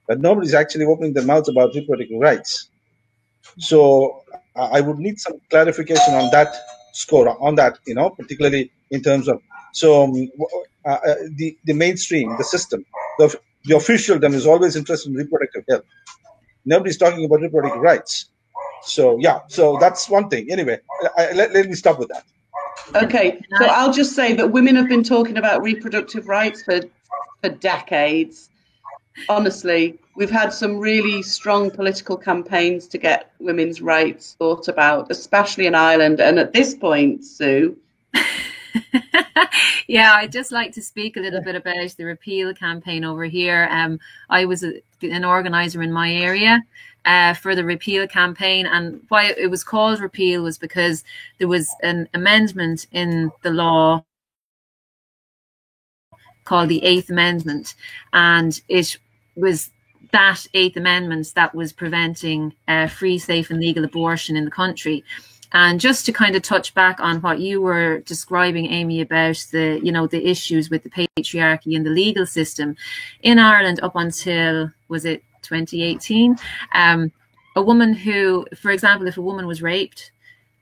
but nobody's actually opening their mouths about reproductive rights. So I would need some clarification on that score, on that, particularly in terms of, the mainstream, the system, the officialdom is always interested in reproductive health. Nobody's talking about reproductive rights. So that's one thing. Anyway, let me stop with that. Okay, so I'll just say that women have been talking about reproductive rights for decades. Honestly, we've had some really strong political campaigns to get women's rights thought about, especially in Ireland. And at this point, Sue. Yeah, I'd just like to speak a little bit about the repeal campaign over here. I was an organizer in my area for the repeal campaign, and why it was called repeal was because there was an amendment in the law called the Eighth Amendment, and it was that Eighth Amendment that was preventing free, safe and legal abortion in the country. And just to kind of touch back on what you were describing, Amy, about the issues with the patriarchy and the legal system in Ireland up until, was it 2018? A woman who, for example, if a woman was raped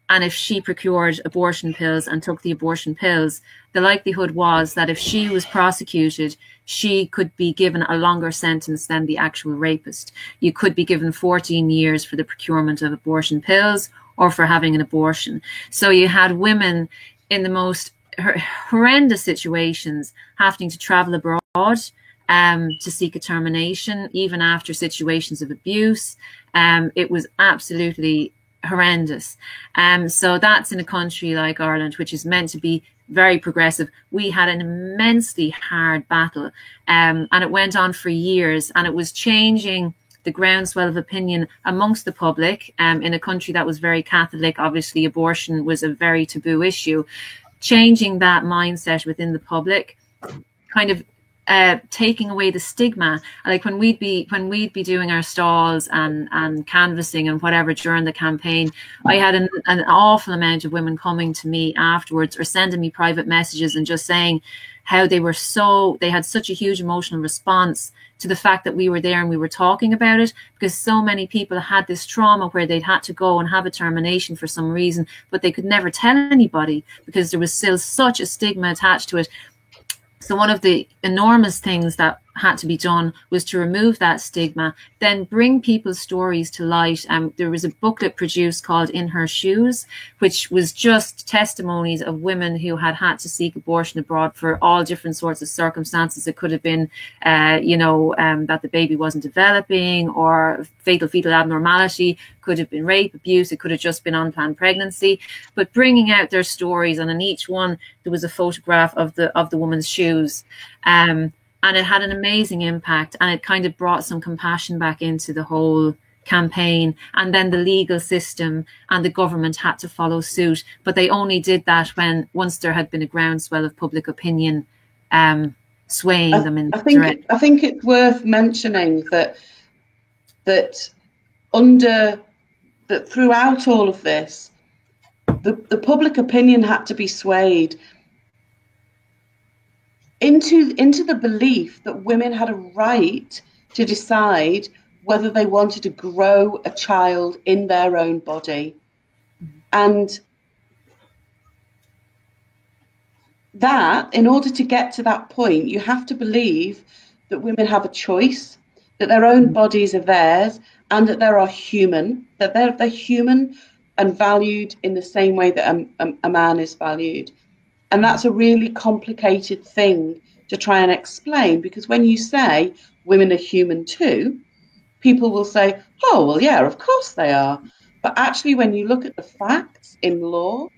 and if she procured abortion pills and took the abortion pills, the likelihood was that if she was prosecuted, she could be given a longer sentence than the actual rapist. You could be given 14 years for the procurement of abortion pills or for having an abortion. So you had women in the most horrendous situations having to travel abroad to seek a termination, even after situations of abuse. It was absolutely horrendous. So that's in a country like Ireland, which is meant to be very progressive. We had an immensely hard battle, and it went on for years, and it was changing the groundswell of opinion amongst the public. In a country that was very Catholic, obviously abortion was a very taboo issue. Changing that mindset within the public, kind of taking away the stigma. Like when we'd be doing our stalls and canvassing and whatever during the campaign, I had an awful amount of women coming to me afterwards or sending me private messages and just saying how they had such a huge emotional response to the fact that we were there and we were talking about it, because so many people had this trauma where they'd had to go and have a termination for some reason, but they could never tell anybody because there was still such a stigma attached to it. So one of the enormous things that had to be done was to remove that stigma, then bring people's stories to light. There was a booklet produced called In Her Shoes, which was just testimonies of women who had to seek abortion abroad for all different sorts of circumstances. It could have been, that the baby wasn't developing, or fatal fetal abnormality, could have been rape, abuse, it could have just been unplanned pregnancy, but bringing out their stories. And in each one, there was a photograph of the woman's shoes. And it had an amazing impact, and it kind of brought some compassion back into the whole campaign. And then the legal system and the government had to follow suit, but they only did that once there had been a groundswell of public opinion swaying them in that direction. I think it's worth mentioning that throughout all of this, the public opinion had to be swayed into the belief that women had a right to decide whether they wanted to grow a child in their own body. And that, in order to get to that point, you have to believe that women have a choice, that their own bodies are theirs, and that they're human and valued in the same way that a man is valued. And that's a really complicated thing to try and explain, because when you say women are human too, people will say, oh, well, yeah, of course they are. But actually, when you look at the facts in law,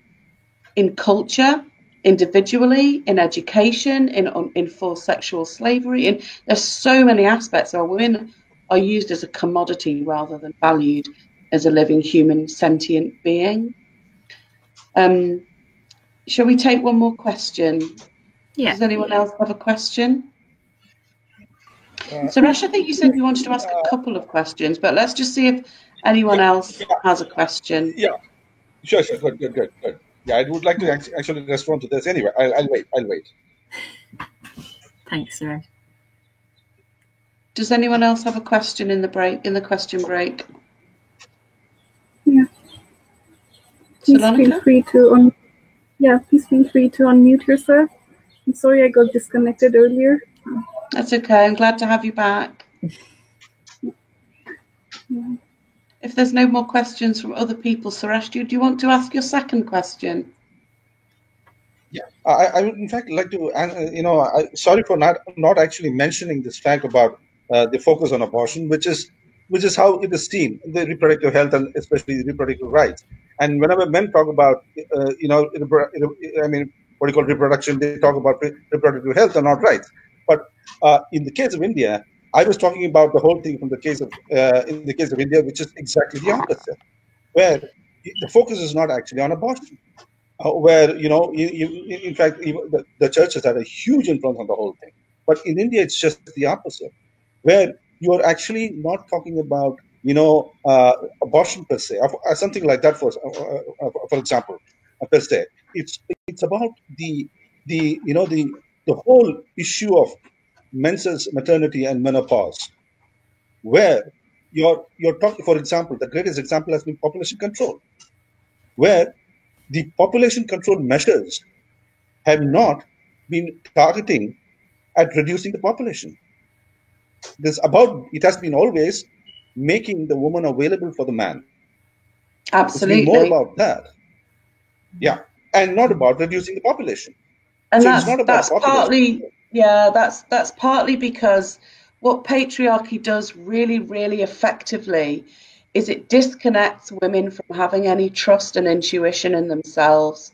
in culture, individually, in education, in forced sexual slavery, there's so many aspects where women are used as a commodity rather than valued as a living human sentient being. Shall we take one more question? Yeah. Does anyone else have a question? Suresh, I think you said you wanted to ask a couple of questions, but let's just see if anyone else has a question. Yeah, sure. Good. Yeah, I would like to actually respond to this. Anyway, I'll wait. Thanks, Suresh. Does anyone else have a question in the question break? Yeah. Please feel free to please feel free to unmute yourself. I'm sorry I got disconnected earlier. That's okay. I'm glad to have you back. Yeah. If there's no more questions from other people, Suresh, do you want to ask your second question? Yeah, I would in fact like to, sorry for not actually mentioning this fact about the focus on abortion, which is how it is seen, the reproductive health and especially the reproductive rights. And whenever men talk about, what do you call reproduction, they talk about reproductive health and not rights. But in the case of India, I was talking about the whole thing from the case of in the case of India, which is exactly the opposite, where the focus is not actually on abortion. Where in fact, the churches had a huge influence on the whole thing. But in India, it's just the opposite, where you're actually not talking about abortion per se, or something like that. For example, per se, it's about the whole issue of menses, maternity, and menopause, where you're talking. For example, the greatest example has been population control, where the population control measures have not been targeting at reducing the population. It has been always making the woman available for the man. Absolutely. It's been more about that. Yeah. And not about reducing the population. And so that's partly because what patriarchy does really, really effectively is it disconnects women from having any trust and intuition in themselves.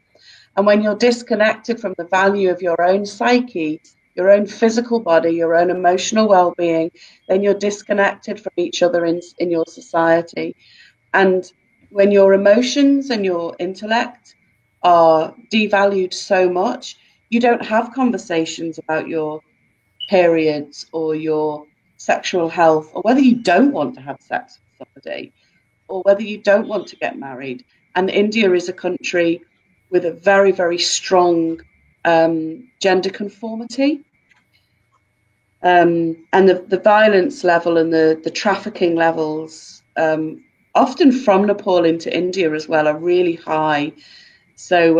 And when you're disconnected from the value of your own psyche, your own physical body, your own emotional well-being, then you're disconnected from each other in your society. And when your emotions and your intellect are devalued so much, you don't have conversations about your periods or your sexual health, or whether you don't want to have sex with somebody, or whether you don't want to get married. And India is a country with a very, very strong gender conformity. And the violence level and the trafficking levels, often from Nepal into India as well, are really high. So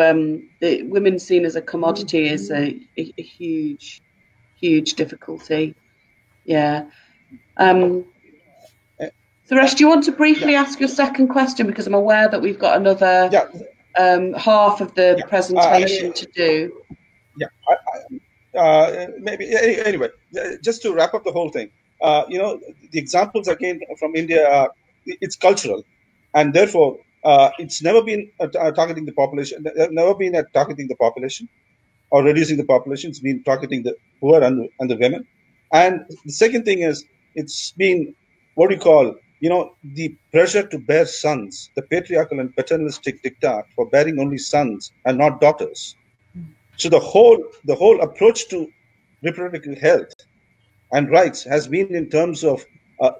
the women seen as a commodity is a huge, huge difficulty. Yeah. Suresh, do you want to briefly ask your second question? Because I'm aware that we've got another half of the presentation to do. Yeah. Maybe anyway, just to wrap up the whole thing, the examples again from India, it's cultural, and therefore it's never been targeting the population. Never been at targeting the population or reducing the population. It's been targeting the poor and the women. And the second thing is it's been the pressure to bear sons, the patriarchal and paternalistic diktat for bearing only sons and not daughters. So the whole approach to reproductive health and rights has been in terms of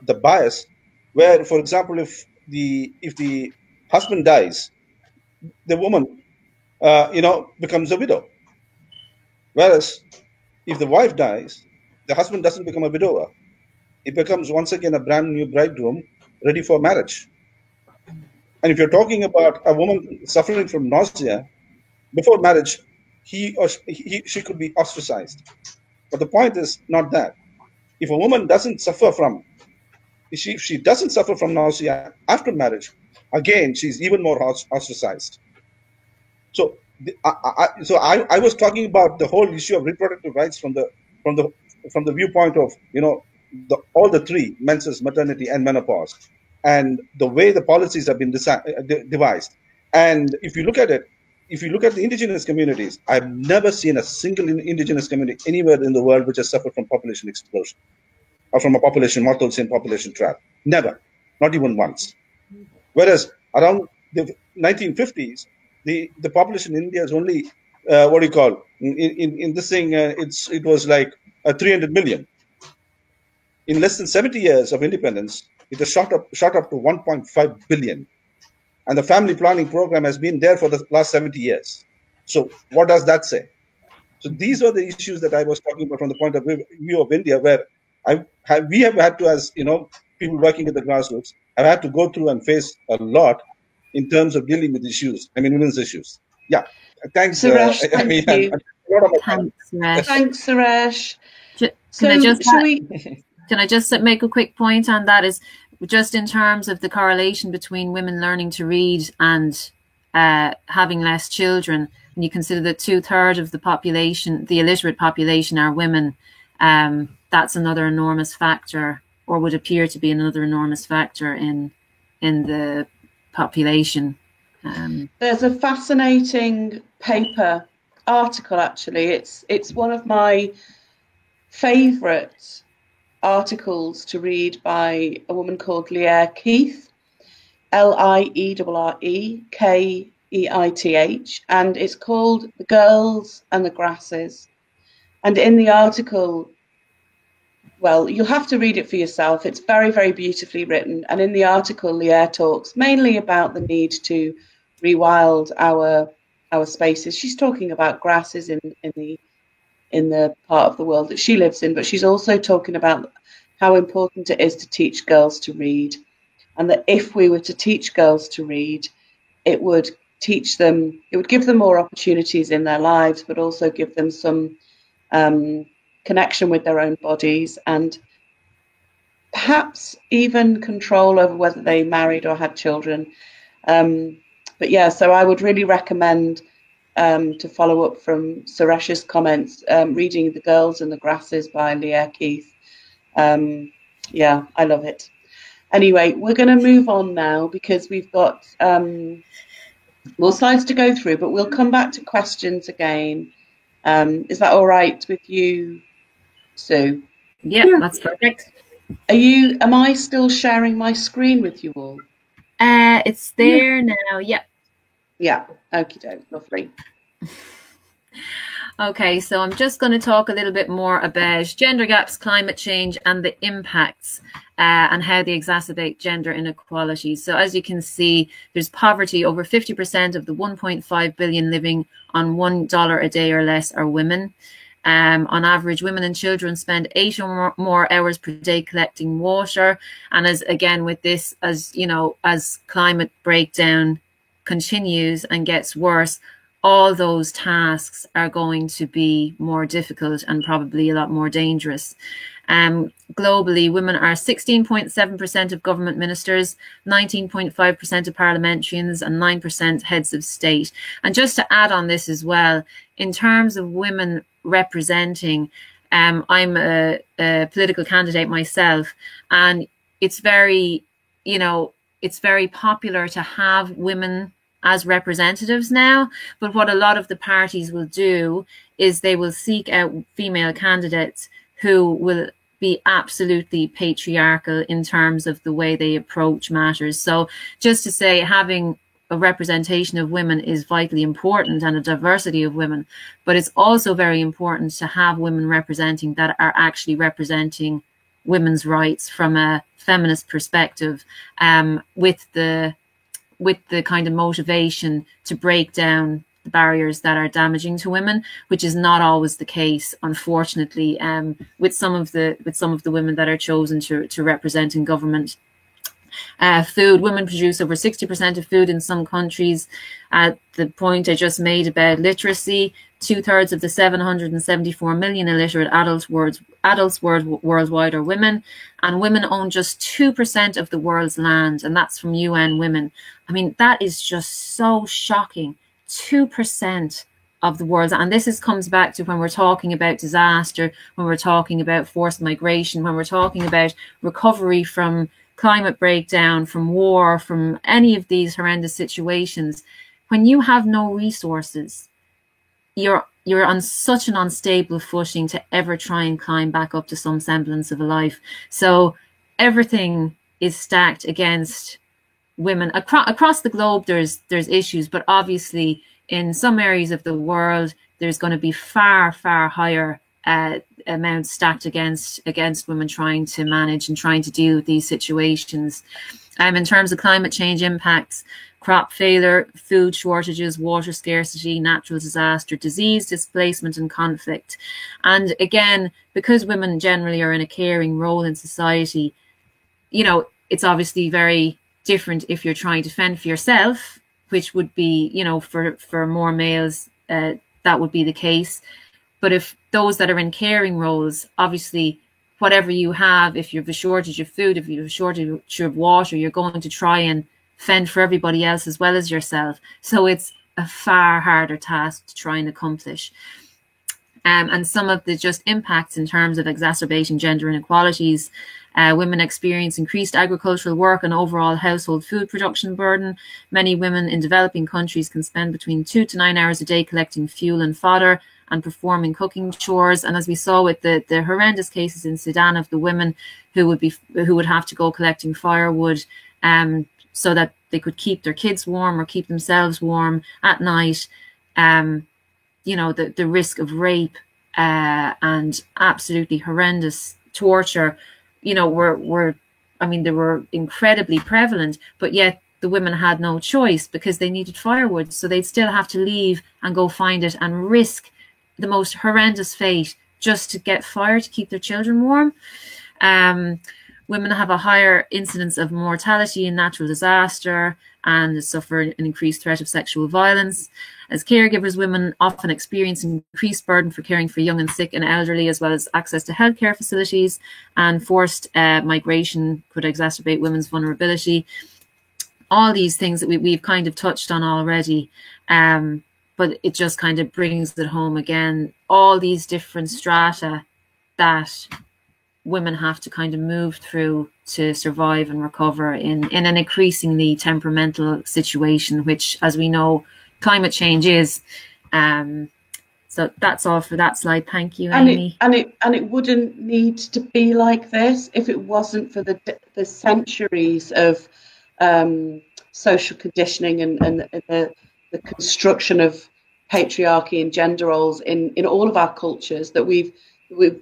the bias, where, for example, if the husband dies, the woman becomes a widow, whereas if the wife dies, the husband doesn't become a widower. It becomes once again a brand new bridegroom ready for marriage. And if you're talking about a woman suffering from nausea before marriage, she could be ostracized. But the point is not that. If a woman doesn't suffer from, if she doesn't suffer from nausea after marriage, again she's even more ostracized. So I was talking about the whole issue of reproductive rights from the viewpoint of all the three: menses, maternity, and menopause. and the way the policies have been devised. And if you look at it, if you look at the indigenous communities, I've never seen a single indigenous community anywhere in the world which has suffered from population explosion or from a population mortality and population trap. Never, not even once. Whereas around the 1950s, the population in India is only what do you call in this thing? It was like 300 million. In less than 70 years of independence, it has shot up to 1.5 billion. And the family planning program has been there for the last 70 years. So what does that say? So these are the issues that I was talking about from the point of view of India, where we have had to, as people working at the grassroots, have had to go through and face a lot in terms of dealing with issues. I mean, women's issues. Yeah. Thanks, Suresh. Thank you. Thanks, Suresh. Can I just make a quick point on that? Is just in terms of the correlation between women learning to read and having less children, and you consider that 2/3 of the population, the illiterate population, are women, that's another enormous factor, or would appear to be another enormous factor in the population. There's a fascinating article actually. It's one of my favourite articles to read by a woman called Lier Keith, Lierekeith, and it's called The Girls and the Grasses. And in the article, well, you'll have to read it for yourself. It's very, very beautifully written. And in the article, Lier talks mainly about the need to rewild our spaces. She's talking about grasses in the part of the world that she lives in, but she's also talking about how important it is to teach girls to read, and that if we were to teach girls to read, it would give them more opportunities in their lives, but also give them some connection with their own bodies, and perhaps even control over whether they married or had children. But yeah, so I would really recommend, to follow up from Suresh's comments, reading The Girls and the Grasses by Lier Keith. Yeah, I love it. Anyway, we're going to move on now because we've got more slides to go through, but we'll come back to questions again. Is that all right with you, Sue? Yeah, that's perfect. Am I still sharing my screen with you all? It's there now. Yep. Yeah. Okie doke. Lovely. Okay, so I'm just going to talk a little bit more about gender gaps, climate change, and the impacts and how they exacerbate gender inequalities. So as you can see, there's poverty. Over 50% of the 1.5 billion living on $1 a day or less are women. On average, women and children spend 8 or more hours per day collecting water. And as again with this, as climate breakdown continues and gets worse, all those tasks are going to be more difficult and probably a lot more dangerous. Globally, women are 16.7% of government ministers, 19.5% of parliamentarians, and 9% heads of state. And just to add on this as well, in terms of women representing, I'm a political candidate myself, and it's very popular to have women as representatives now, but what a lot of the parties will do is they will seek out female candidates who will be absolutely patriarchal in terms of the way they approach matters. So just to say, having a representation of women is vitally important, and a diversity of women, but it's also very important to have women representing that are actually representing women's rights from a feminist perspective, with the kind of motivation to break down the barriers that are damaging to women, which is not always the case, unfortunately, with some of the women that are chosen to represent in government. Food, women produce over 60% of food in some countries. At the point I just made about literacy, 2/3 of the 774 million illiterate adults worldwide are women, and women own just 2% of the world's land, and that's from UN Women. I mean, that is just so shocking. 2% of the world, and this comes back to when we're talking about disaster, when we're talking about forced migration, when we're talking about recovery from climate breakdown, from war, from any of these horrendous situations, when you have no resources, you're on such an unstable footing to ever try and climb back up to some semblance of a life. So everything is stacked against women across the globe. There's issues, but obviously in some areas of the world there's going to be far higher amounts stacked against women trying to manage and trying to deal with these situations. In terms of climate change impacts, crop failure, food shortages, water scarcity, natural disaster, disease, displacement and conflict. And again, because women generally are in a caring role in society, you know, it's obviously very different if you're trying to fend for yourself, which would be, you know, for more males, that would be the case. But if those that are in caring roles, obviously, whatever you have, if you have a shortage of food, if you have a shortage of water, you're going to try and fend for everybody else as well as yourself. So it's a far harder task to try and accomplish. And some of the just impacts in terms of exacerbating gender inequalities, women experience increased agricultural work and overall household food production burden. Many women in developing countries can spend between 2 to 9 hours a day collecting fuel and fodder and performing cooking chores. And as we saw with the horrendous cases in Sudan of the women who would have to go collecting firewood so that they could keep their kids warm or keep themselves warm at night, you know, the risk of rape and absolutely horrendous torture, you know, they were incredibly prevalent, but yet the women had no choice because they needed firewood. So they'd still have to leave and go find it and risk the most horrendous fate just to get fire to keep their children warm. Women have a higher incidence of mortality in natural disaster and suffer an increased threat of sexual violence. As caregivers, women often experience increased burden for caring for young and sick and elderly, as well as access to healthcare facilities, and forced migration could exacerbate women's vulnerability. All these things that we've kind of touched on already, but it just kind of brings it home again, all these different strata that women have to kind of move through to survive and recover in an increasingly temperamental situation, which, as we know, climate change is. So that's all for that slide. Thank you, Amy. And it wouldn't need to be like this if it wasn't for the centuries of social conditioning and the construction of patriarchy and gender roles in all of our cultures that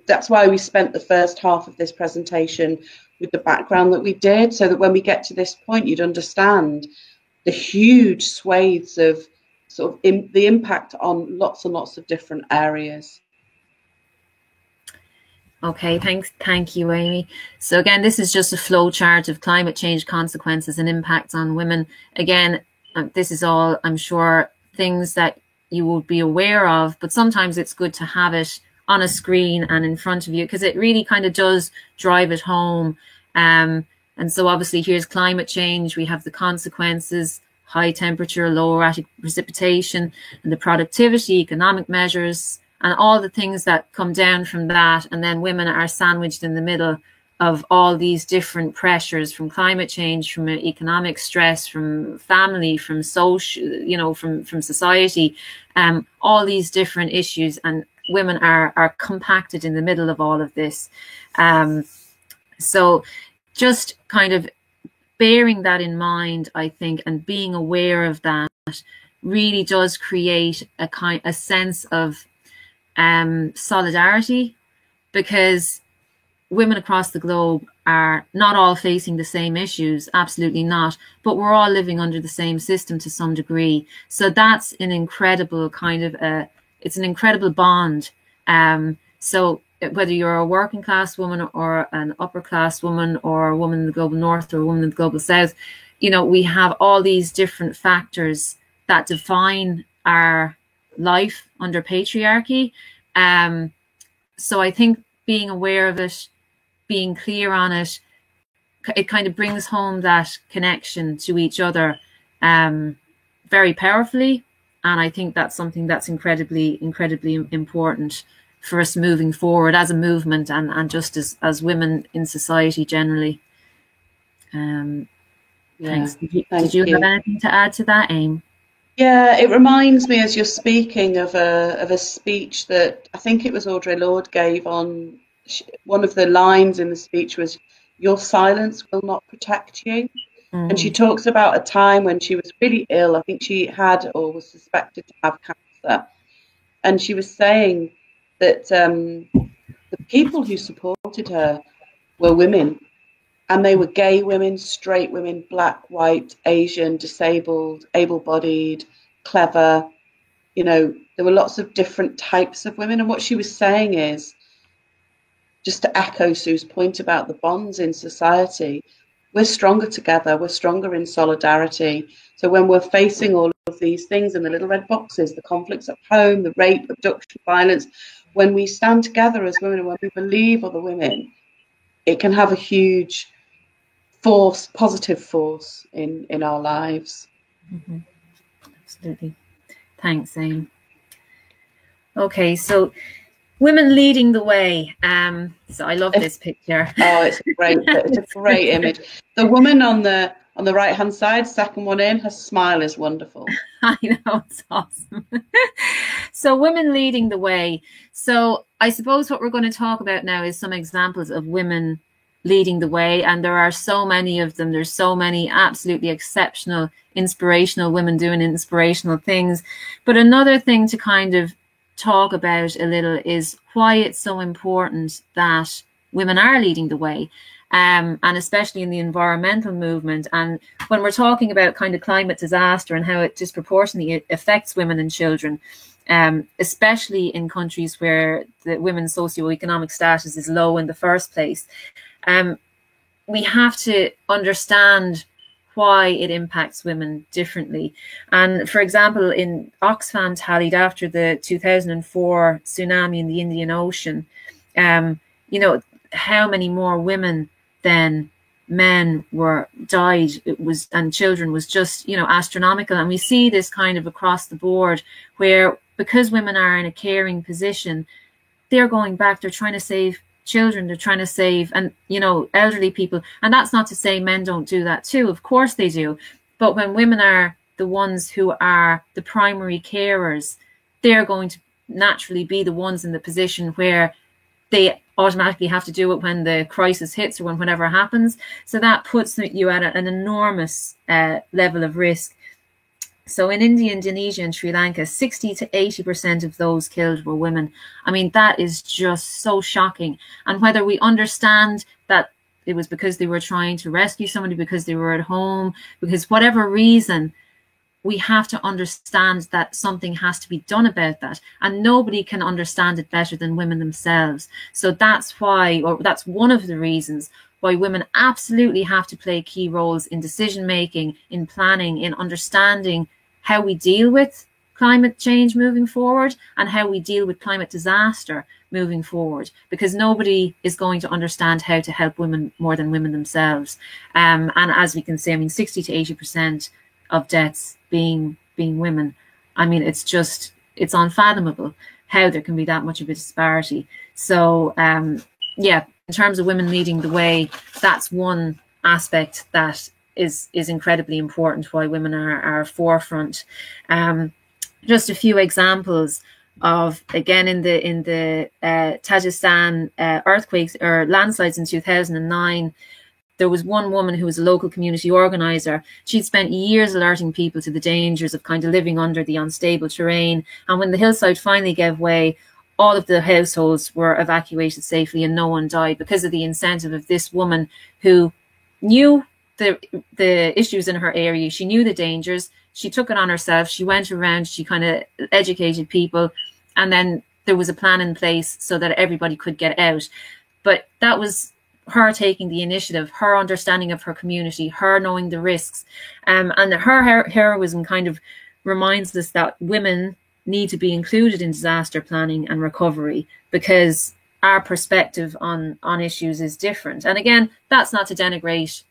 that's why we spent the first half of this presentation with the background that we did, so that when we get to this point, you'd understand the huge swathes of sort of the impact on lots and lots of different areas. Okay, thank you, Amy. So again, this is just a flow chart of climate change consequences and impacts on women. Again, this is all, I'm sure, things that you will be aware of, but sometimes it's good to have it on a screen and in front of you, because it really kind of does drive it home. And so obviously here's climate change. We have the consequences, high temperature, low erratic precipitation, and the productivity, economic measures, and all the things that come down from that. And then women are sandwiched in the middle of all these different pressures, from climate change, from economic stress, from family, from social, you know, from society, all these different issues, and women are compacted in the middle of all of this. So just kind of bearing that in mind, I think, and being aware of that really does create a sense of solidarity, because women across the globe are not all facing the same issues, absolutely not, but we're all living under the same system to some degree. So that's an incredible kind of it's an incredible bond. So whether you're a working class woman or an upper class woman or a woman in the global north or a woman in the global south, you know, we have all these different factors that define our life under patriarchy. So I think being aware of it, being clear on it, it kind of brings home that connection to each other very powerfully. And I think that's something that's incredibly important for us moving forward as a movement and just as women in society generally. Thanks. Thank Did you you. have anything to add to that, Aim? Yeah, it reminds me as you're speaking of a speech that I think it was Audre Lorde gave on one of the lines in the speech was, "Your silence will not protect you." And she talks about a time when she was really ill. I think she had or was suspected to have cancer. And she was saying that the people who supported her were women. And they were gay women, straight women, black, white, Asian, disabled, able-bodied, clever. You know, there were lots of different types of women. And what she was saying is, just to echo Sue's point about the bonds in society, we're stronger together. We're stronger in solidarity. So when we're facing all of these things in the little red boxes, the conflicts at home, the rape, abduction, violence, when we stand together as women and when we believe other women, it can have a huge force, positive force in our lives. Absolutely. Thanks, Aim. Okay, so women leading the way. So I love this picture. Oh, it's a great image. The woman on the right hand side, second one in, her smile is wonderful. I know, it's awesome. So women leading the way. So I suppose what we're going to talk about now is some examples of women leading the way, and there are so many of them. There's so many absolutely exceptional, inspirational women doing inspirational things. But another thing to kind of talk about a little is why it's so important that women are leading the way, and especially in the environmental movement. And when we're talking about kind of climate disaster and how it disproportionately affects women and children, especially in countries where the women's socioeconomic status is low in the first place, we have to understand why it impacts women differently. And for example, in Oxfam tallied after the 2004 tsunami in the Indian Ocean, you know, how many more women than men died, and children was just, you know, astronomical. And we see this kind of across the board where, because women are in a caring position, they're going back, they're trying to save children, they're trying to save, and, you know, elderly people. And that's not to say men don't do that too, of course they do. But when women are the ones who are the primary carers, they're going to naturally be the ones in the position where they automatically have to do it when the crisis hits or whenever it happens. So that puts you at an enormous level of risk. So in India, Indonesia and Sri Lanka, 60 to 80% of those killed were women. I mean, that is just so shocking. And whether we understand that it was because they were trying to rescue somebody, because they were at home, because whatever reason, we have to understand that something has to be done about that. And nobody can understand it better than women themselves. So that's why, or that's one of the reasons why women absolutely have to play key roles in decision making, in planning, in understanding how we deal with climate change moving forward and how we deal with climate disaster moving forward, because nobody is going to understand how to help women more than women themselves. And as we can say, I mean, 60 to 80% of deaths being women. I mean, it's unfathomable how there can be that much of a disparity. So yeah, in terms of women leading the way, that's one aspect that is incredibly important, why women are forefront. Just a few examples of, again, in the Tajikistan earthquakes or landslides in 2009, there was one woman who was a local community organizer. She'd spent years alerting people to the dangers of kind of living under the unstable terrain. And when the hillside finally gave way, all of the households were evacuated safely and no one died because of the incentive of this woman who knew the issues in her area. She knew the dangers. She took it on herself. She went around, she kind of educated people, and then there was a plan in place so that everybody could get out. But that was her taking the initiative, her understanding of her community, her knowing the risks. And her heroism kind of reminds us that women need to be included in disaster planning and recovery, because our perspective on issues is different. And again, that's not to denigrate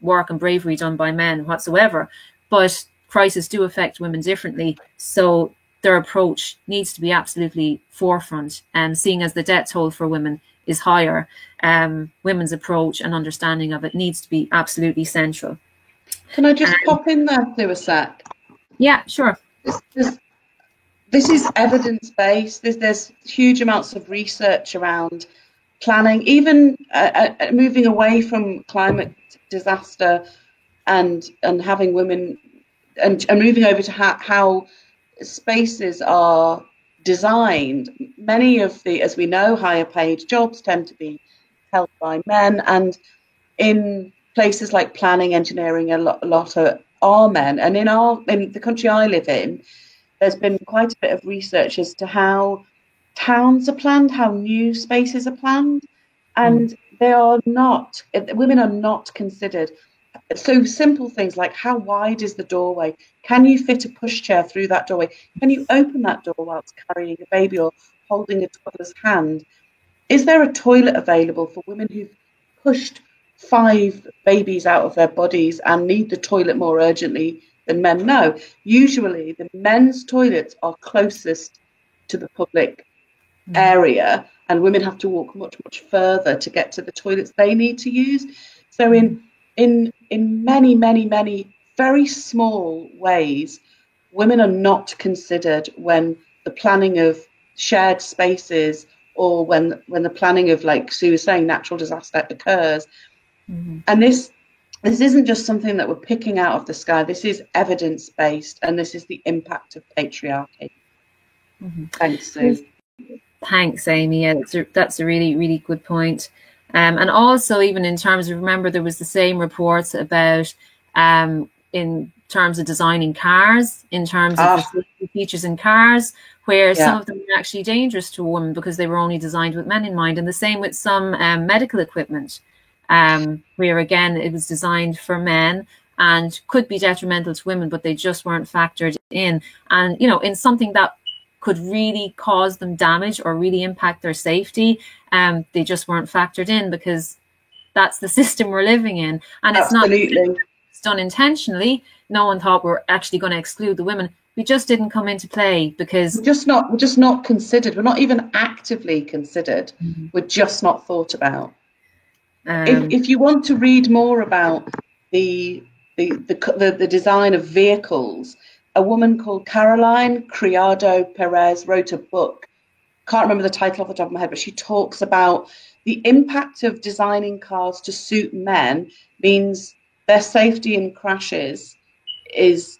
work and bravery done by men whatsoever, but crises do affect women differently. So their approach needs to be absolutely forefront, and seeing as the death toll for women is higher, women's approach and understanding of it needs to be absolutely central. Can I just pop in there for a sec? Yeah, sure. This is evidence-based. There's huge amounts of research around planning, even moving away from climate disaster and having women and moving over to how spaces are designed. Many of the, as we know, higher paid jobs tend to be held by men, and in places like planning, engineering, a lot are men. And in the country I live in, there's been quite a bit of research as to how towns are planned, how new spaces are planned, and women are not considered. So simple things like, how wide is the doorway? Can you fit a pushchair through that doorway? Can you open that door whilst carrying a baby or holding a toddler's hand? Is there a toilet available for women who've pushed 5 babies out of their bodies and need the toilet more urgently than men? No. Usually the men's toilets are closest to the public area, and women have to walk much, much further to get to the toilets they need to use. So in many, many, many very small ways, women are not considered when the planning of shared spaces, or when the planning of, like Sue was saying, natural disaster occurs. And this isn't just something that we're picking out of the sky. This is evidence-based, and this is the impact of patriarchy. Thanks, Sue. Thanks, Amy. Yeah, that's a really, really good point. And also, even in terms of, remember, there was the same reports about in terms of designing cars, in terms of the features in cars, where some of them were actually dangerous to a woman because they were only designed with men in mind. And the same with some medical equipment, where again, it was designed for men and could be detrimental to women, but they just weren't factored in. And, you know, in something that could really cause them damage or really impact their safety, they just weren't factored in because that's the system we're living in. And it's done intentionally. No one thought we're actually going to exclude the women. We just didn't come into play because we're just not considered. We're not even actively considered. We're just not thought about. If you want to read more about the design of vehicles, a woman called Caroline Criado Perez wrote a book. Can't remember the title off the top of my head, but she talks about the impact of designing cars to suit men means their safety in crashes is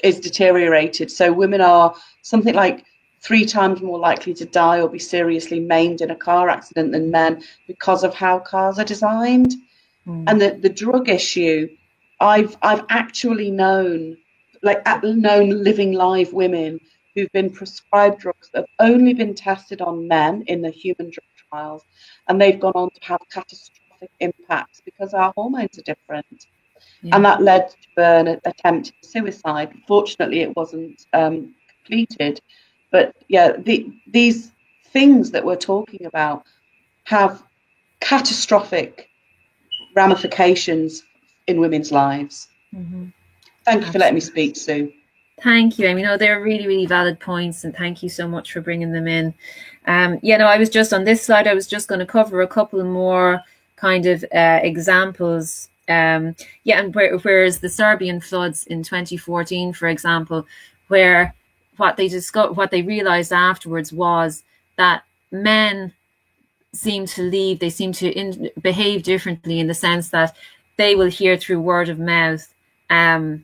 deteriorated. So women are something like 3 times more likely to die or be seriously maimed in a car accident than men because of how cars are designed. And the drug issue, I've actually known living live women who've been prescribed drugs that have only been tested on men in the human drug trials, and they've gone on to have catastrophic impacts because our hormones are different. And that led to an attempted suicide. Fortunately, it wasn't completed. But yeah, these things that we're talking about have catastrophic ramifications in women's lives. Thank you for letting me speak, Sue. Thank you, Amy. No, they're really, really valid points, and thank you so much for bringing them in. I was just on this slide, I was just going to cover a couple more kind of examples. Whereas the Serbian floods in 2014, for example, where what they realized afterwards was that men seem to leave, they seem to behave differently in the sense that they will hear through word of mouth, and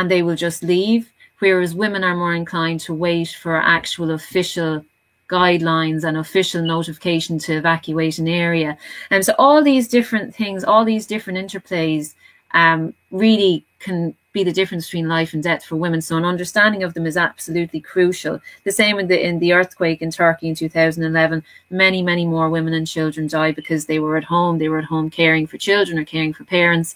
they will just leave, whereas women are more inclined to wait for actual official guidelines and official notification to evacuate an area. And so all these different things, all these different interplays really can be the difference between life and death for women. So an understanding of them is absolutely crucial. The same in the earthquake in Turkey in 2011. Many, many more women and children died because they were at home. They were at home caring for children or caring for parents.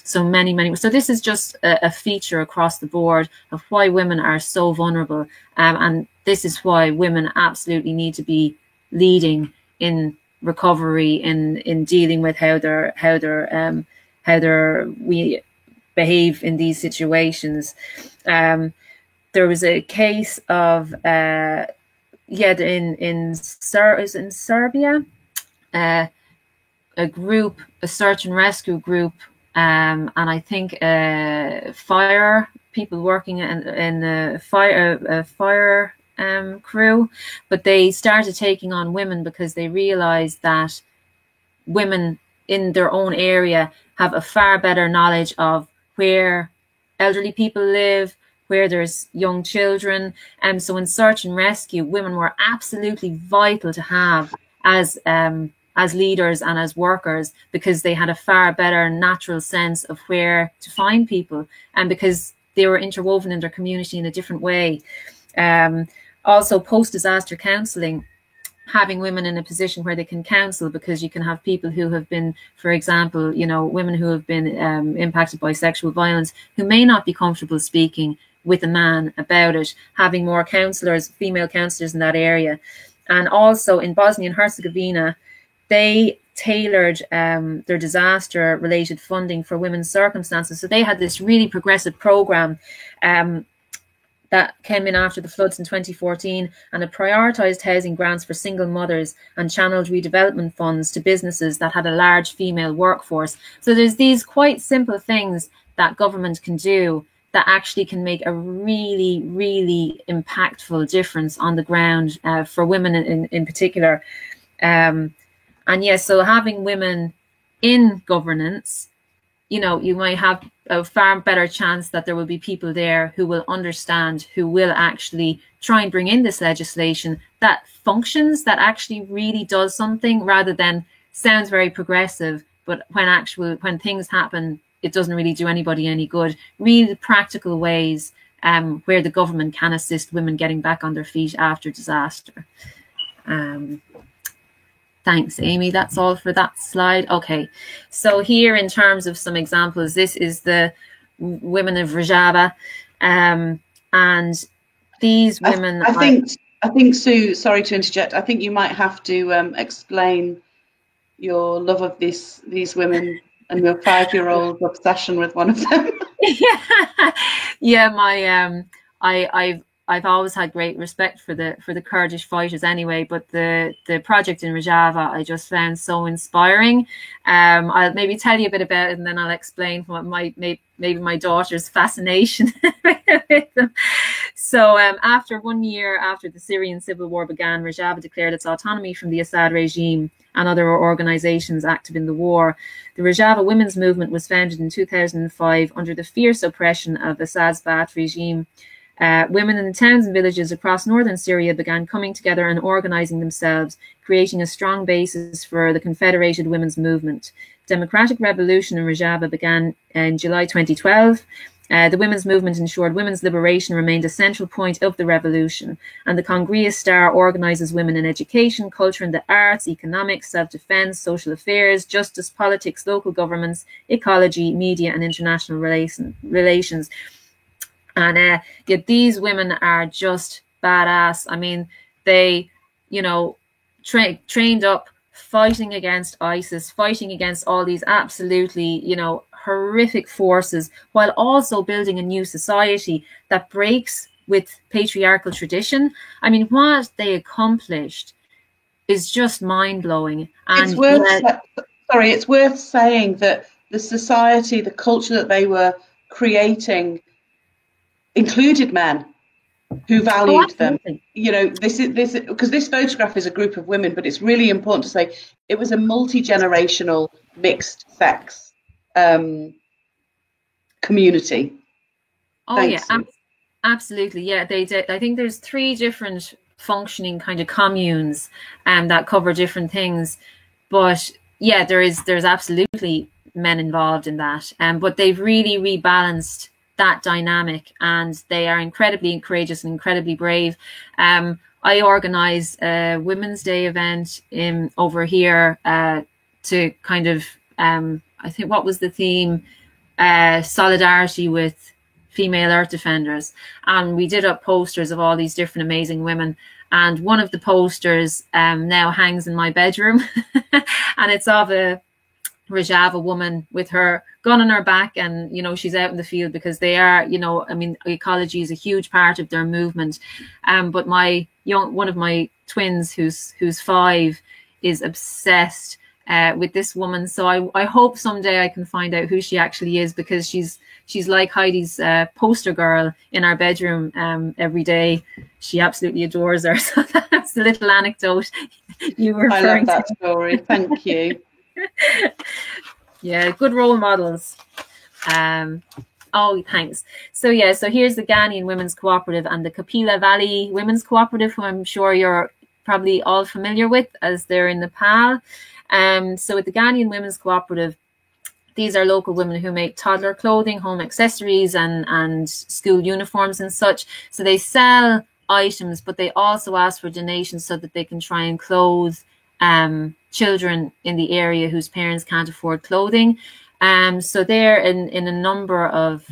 So many. So this is just a feature across the board of why women are so vulnerable. And this is why women absolutely need to be leading in recovery, in dealing with how we behave in these situations. There was a case of yeah, in Serbia, a group, a search and rescue group, and I think fire people working in the fire crew, but they started taking on women because they realized that women in their own area have a far better knowledge of where elderly people live, where there's young children. And so in search and rescue, women were absolutely vital to have as leaders and as workers, because they had a far better natural sense of where to find people, and because they were interwoven in their community in a different way. Also, post-disaster counselling, having women in a position where they can counsel, because you can have people who have been, for example, you know, women who have been impacted by sexual violence, who may not be comfortable speaking with a man about it, having more counsellors, female counsellors in that area. And also in Bosnia and Herzegovina, they tailored their disaster related funding for women's circumstances. So they had this really progressive program that came in after the floods in 2014, and it prioritised housing grants for single mothers and channeled redevelopment funds to businesses that had a large female workforce. So there's these quite simple things that government can do that actually can make a really, really impactful difference on the ground for women in particular. And yes, so having women in governance, you know, you might have a far better chance that there will be people there who will understand, who will actually try and bring in this legislation that functions, that actually really does something, rather than sounds very progressive, but when things happen, it doesn't really do anybody any good. Really practical ways where the government can assist women getting back on their feet after disaster. Thanks, Amy. That's all for that slide. Okay, so here in terms of some examples, this is the women of Rojava, and these women. I think Sue. Sorry to interject. I think you might have to explain your love of these women and your 5-year-old obsession with one of them. Yeah. I've always had great respect for the Kurdish fighters anyway, but the project in Rojava I just found so inspiring. I'll maybe tell you a bit about it, and then I'll explain what maybe my daughter's fascination with them. So after 1 year after the Syrian civil war began, Rojava declared its autonomy from the Assad regime and other organizations active in the war. The Rojava Women's Movement was founded in 2005 under the fierce oppression of Assad's Baath regime. Women in the towns and villages across northern Syria began coming together and organizing themselves, creating a strong basis for the Confederated Women's Movement. Democratic revolution in Rojava began in July 2012. The women's movement ensured women's liberation remained a central point of the revolution, and the Congress Star organizes women in education, culture and the arts, economics, self-defense, social affairs, justice, politics, local governments, ecology, media and international relations. And yet these women are just badass. I mean, they, you know, trained up, fighting against ISIS, fighting against all these absolutely, you know, horrific forces, while also building a new society that breaks with patriarchal tradition. I mean, what they accomplished is just mind-blowing. And it's worth saying that the society, the culture that they were creating included men who valued them. You know, this because this photograph is a group of women, but it's really important to say it was a multi-generational mixed sex community. Oh, thanks, yeah, absolutely. Yeah, they did. I think there's 3 different functioning kind of communes that cover different things, but yeah, there's absolutely men involved in that, but they've really rebalanced that dynamic, and they are incredibly courageous and incredibly brave. I organize a Women's Day event over here to kind of I think, what was the theme? Solidarity with female earth defenders, and we did up posters of all these different amazing women, and one of the posters now hangs in my bedroom and it's of Rojava woman with her gun on her back, and she's out in the field because they are, I mean, ecology is a huge part of their movement. But one of my twins who's 5 is obsessed with this woman. So I hope someday I can find out who she actually is, because she's like Heidi's poster girl in our bedroom every day. She absolutely adores her. So that's the little anecdote you were referring to. I love that story. Thank you. Yeah, good role models. Oh, thanks. So here's the Ghanaian Women's Cooperative and the Kapila Valley Women's Cooperative, who I'm sure you're probably all familiar with, as they're in Nepal. So with the Ghanaian Women's Cooperative, these are local women who make toddler clothing, home accessories, and school uniforms and such. So they sell items, but they also ask for donations so that they can try and clothe children in the area whose parents can't afford clothing. So they're in a number of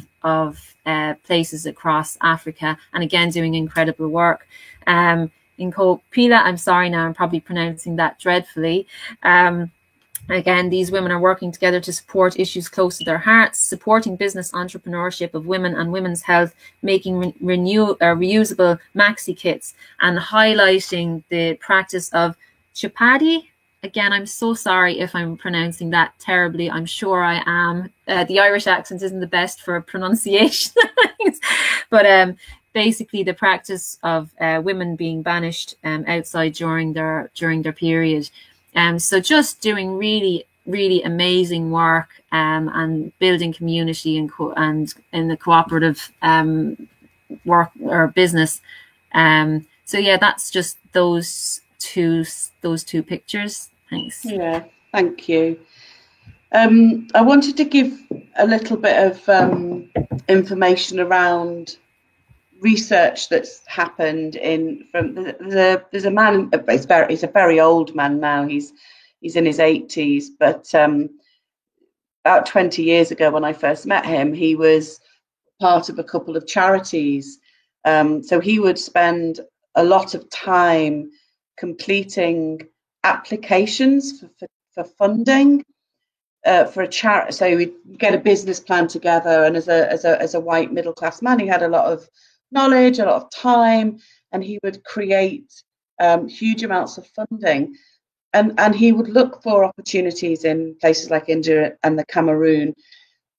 places across Africa, and again doing incredible work. In Kopila, I'm sorry now, I'm probably pronouncing that dreadfully. Again, these women are working together to support issues close to their hearts, supporting business entrepreneurship of women and women's health, making reusable maxi kits, and highlighting the practice of chapati. Again, I'm so sorry if I'm pronouncing that terribly. I'm sure I am. The Irish accent isn't the best for pronunciation, but basically the practice of women being banished outside during their period. So just doing really, really amazing work and building community and in the cooperative work or business. So yeah, that's just those two pictures. Thanks. Yeah, thank you. I wanted to give a little bit of information around research that's happened there's a man, he's a very old man now, he's in his 80s, but about 20 years ago when I first met him, he was part of a couple of charities. So he would spend a lot of time completing applications for funding for a charity. So we'd get a business plan together, and as a white middle class man, he had a lot of knowledge, a lot of time, and he would create huge amounts of funding, and he would look for opportunities in places like India and the Cameroon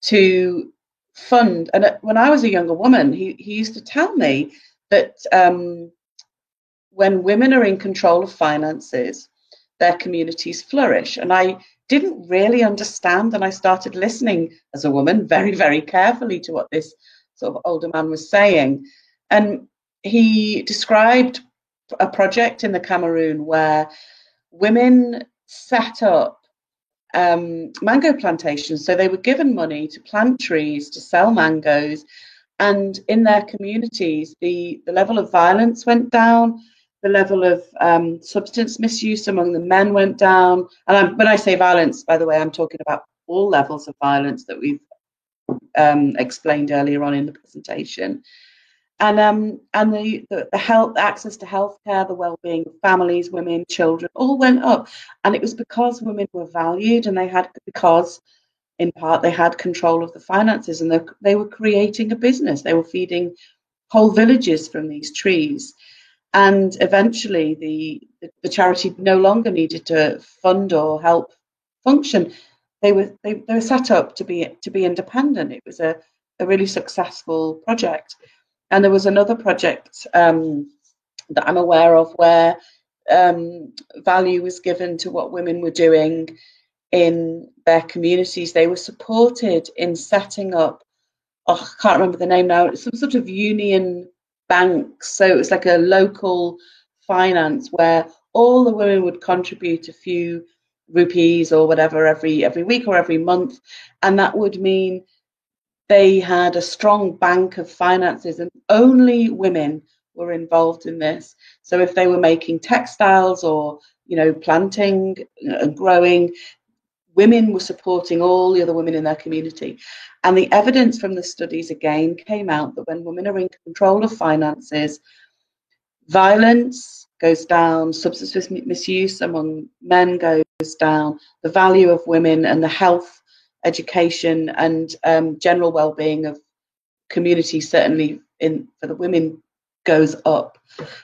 to fund. And when I was a younger woman, he used to tell me that when women are in control of finances, their communities flourish. And I didn't really understand, and I started listening as a woman very, very carefully to what this sort of older man was saying. And he described a project in the Cameroon where women set up mango plantations. So they were given money to plant trees, to sell mangoes, and in their communities, the level of violence went down. The level of substance misuse among the men went down. And when I say violence, by the way, I'm talking about all levels of violence that we've explained earlier on in the presentation. And the health, access to healthcare, the well-being of families, women, children, all went up. And it was because women were valued, and because in part they had control of the finances, and they were creating a business. They were feeding whole villages from these trees. And eventually the charity no longer needed to fund or help function. They were set up to be independent. It was a really successful project. And there was another project that I'm aware of where value was given to what women were doing in their communities. They were supported in setting up, I can't remember the name now, some sort of union banks. So it was like a local finance where all the women would contribute a few rupees or whatever every week or every month, and that would mean they had a strong bank of finances, and only women were involved in this. So if they were making textiles or planting and growing, women were supporting all the other women in their community. And the evidence from the studies again came out that when women are in control of finances, violence goes down, substance misuse among men goes down, the value of women and the health, education and general well-being of community, certainly for the women, goes up.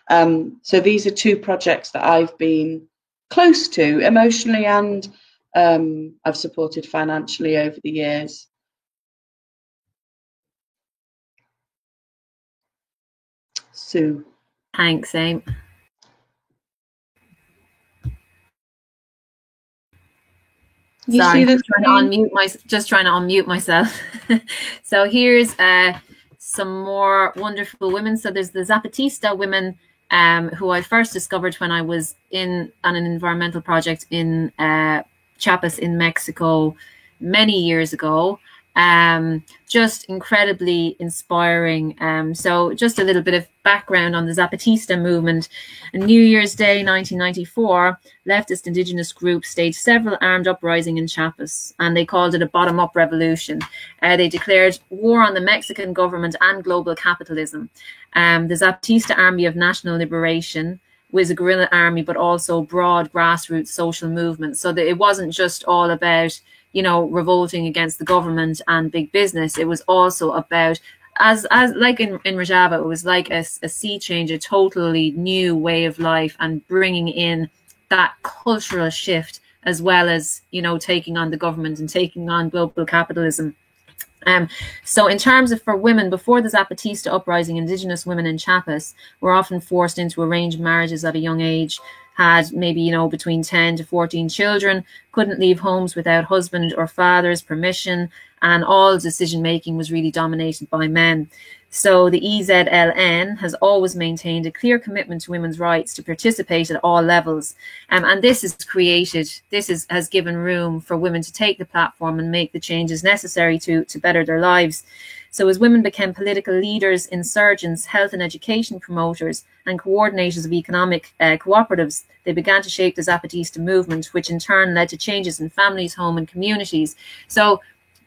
So these are two projects that I've been close to emotionally and I've supported financially over the years. Sue. Thanks, Amy. Sorry, just trying to unmute myself. So here's some more wonderful women. So there's the Zapatista women, who I first discovered when I was on an environmental project in Chiapas in Mexico many years ago. Just incredibly inspiring. So just a little bit of background on the Zapatista movement. On New Year's Day 1994, leftist indigenous groups staged several armed uprisings in Chiapas, and they called it a bottom-up revolution. They declared war on the Mexican government and global capitalism. The Zapatista Army of National Liberation was a guerrilla army, but also broad grassroots social movement. So that it wasn't just all about, you know, revolting against the government and big business. It was also about, as like in Rojava, it was like a sea change, a totally new way of life, and bringing in that cultural shift, as well as, you know, taking on the government and taking on global capitalism. So in terms of for women, before the Zapatista uprising, indigenous women in Chiapas were often forced into arranged marriages at a young age, had maybe, you know, between 10 to 14 children, couldn't leave homes without husband or father's permission, and all decision making was really dominated by men. So the EZLN has always maintained a clear commitment to women's rights to participate at all levels. And this has given room for women to take the platform and make the changes necessary to better their lives. So as women became political leaders, insurgents, health and education promoters, and coordinators of economic cooperatives, they began to shape the Zapatista movement, which in turn led to changes in families, home and communities. So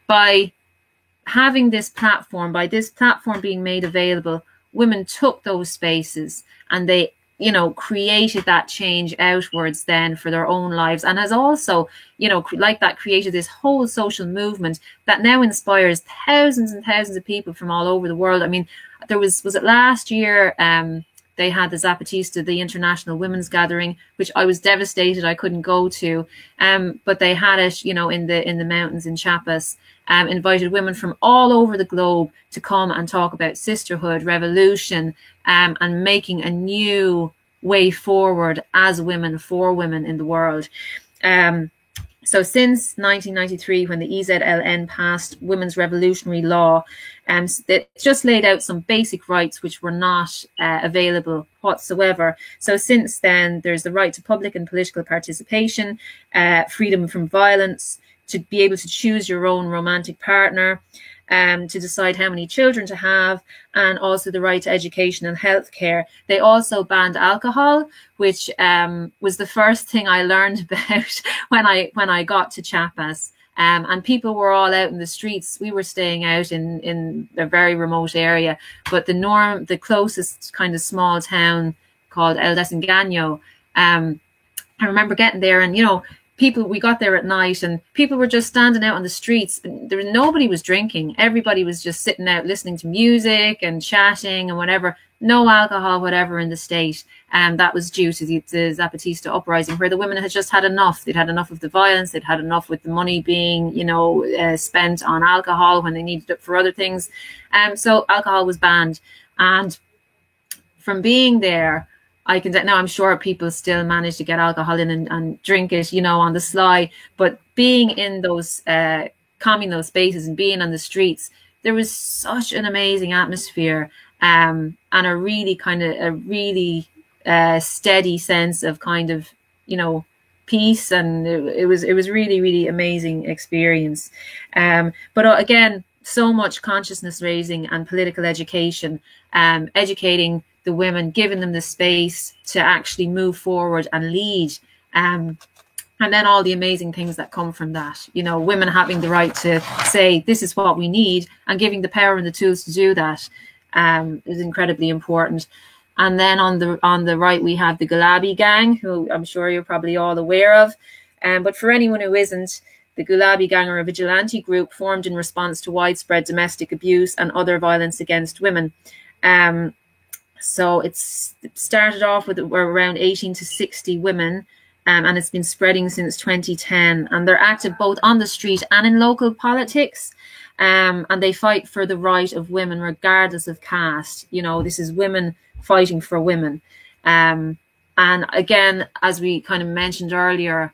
by having this platform, by this platform being made available, women took those spaces and they, you know, created that change outwards then for their own lives, and has also, you know, like that, created this whole social movement that now inspires thousands and thousands of people from all over the world. I mean, there was it last year, they had the Zapatista, the International Women's Gathering, which I was devastated I couldn't go to, but they had it, you know, in the mountains in Chiapas. Invited women from all over the globe to come and talk about sisterhood, revolution, and making a new way forward as women for women in the world. So since 1993, when the EZLN passed women's revolutionary law, it just laid out some basic rights which were not available whatsoever. So since then, there's the right to public and political participation, freedom from violence, to be able to choose your own romantic partner, to decide how many children to have, and also the right to education and healthcare. They also banned alcohol, which was the first thing I learned about when I got to Chiapas. And people were all out in the streets. We were staying out in a very remote area, but the closest kind of small town called El Desengaño, I remember getting there, and, you know, we got there at night and people were just standing out on the streets. Nobody was drinking. Everybody was just sitting out listening to music and chatting and whatever. No alcohol, whatever, in the state. And that was due to the Zapatista uprising, where the women had just had enough. They'd had enough of the violence. They'd had enough with the money being, you know, spent on alcohol when they needed it for other things. So alcohol was banned. And from being there, now I'm sure people still manage to get alcohol in and drink it, you know, on the sly, but being in those communal spaces and being on the streets, there was such an amazing atmosphere, and a really steady sense of kind of, you know, peace, and it was really, really amazing experience. But again, so much consciousness raising and political education, educating the women, giving them the space to actually move forward and lead, and then all the amazing things that come from that. You know, women having the right to say this is what we need, and giving the power and the tools to do that is incredibly important. And then on the right we have the Gulabi Gang, who I'm sure you're probably all aware of. But for anyone who isn't, the Gulabi Gang are a vigilante group formed in response to widespread domestic abuse and other violence against women. So it started off with around 18 to 60 women, and it's been spreading since 2010. And they're active both on the street and in local politics. And they fight for the right of women regardless of caste. You know, this is women fighting for women. And again, as we kind of mentioned earlier,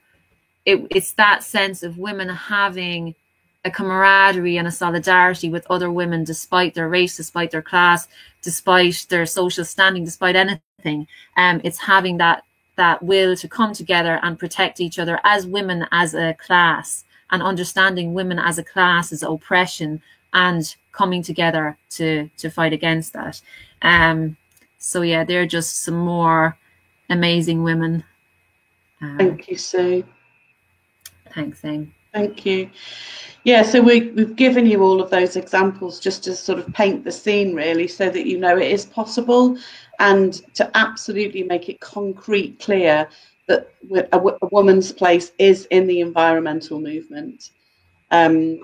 it's that sense of women having a camaraderie and a solidarity with other women, despite their race, despite their class, despite their social standing, despite anything. It's having that will to come together and protect each other as women, as a class, and understanding women as a class as oppression and coming together to fight against that. So yeah, they're just some more amazing women. Thank you, Sue. Thanks, Amy. Thank you. Yeah, so we've given you all of those examples just to sort of paint the scene, really, so that you know it is possible, and to absolutely make it concrete clear that a woman's place is in the environmental movement. There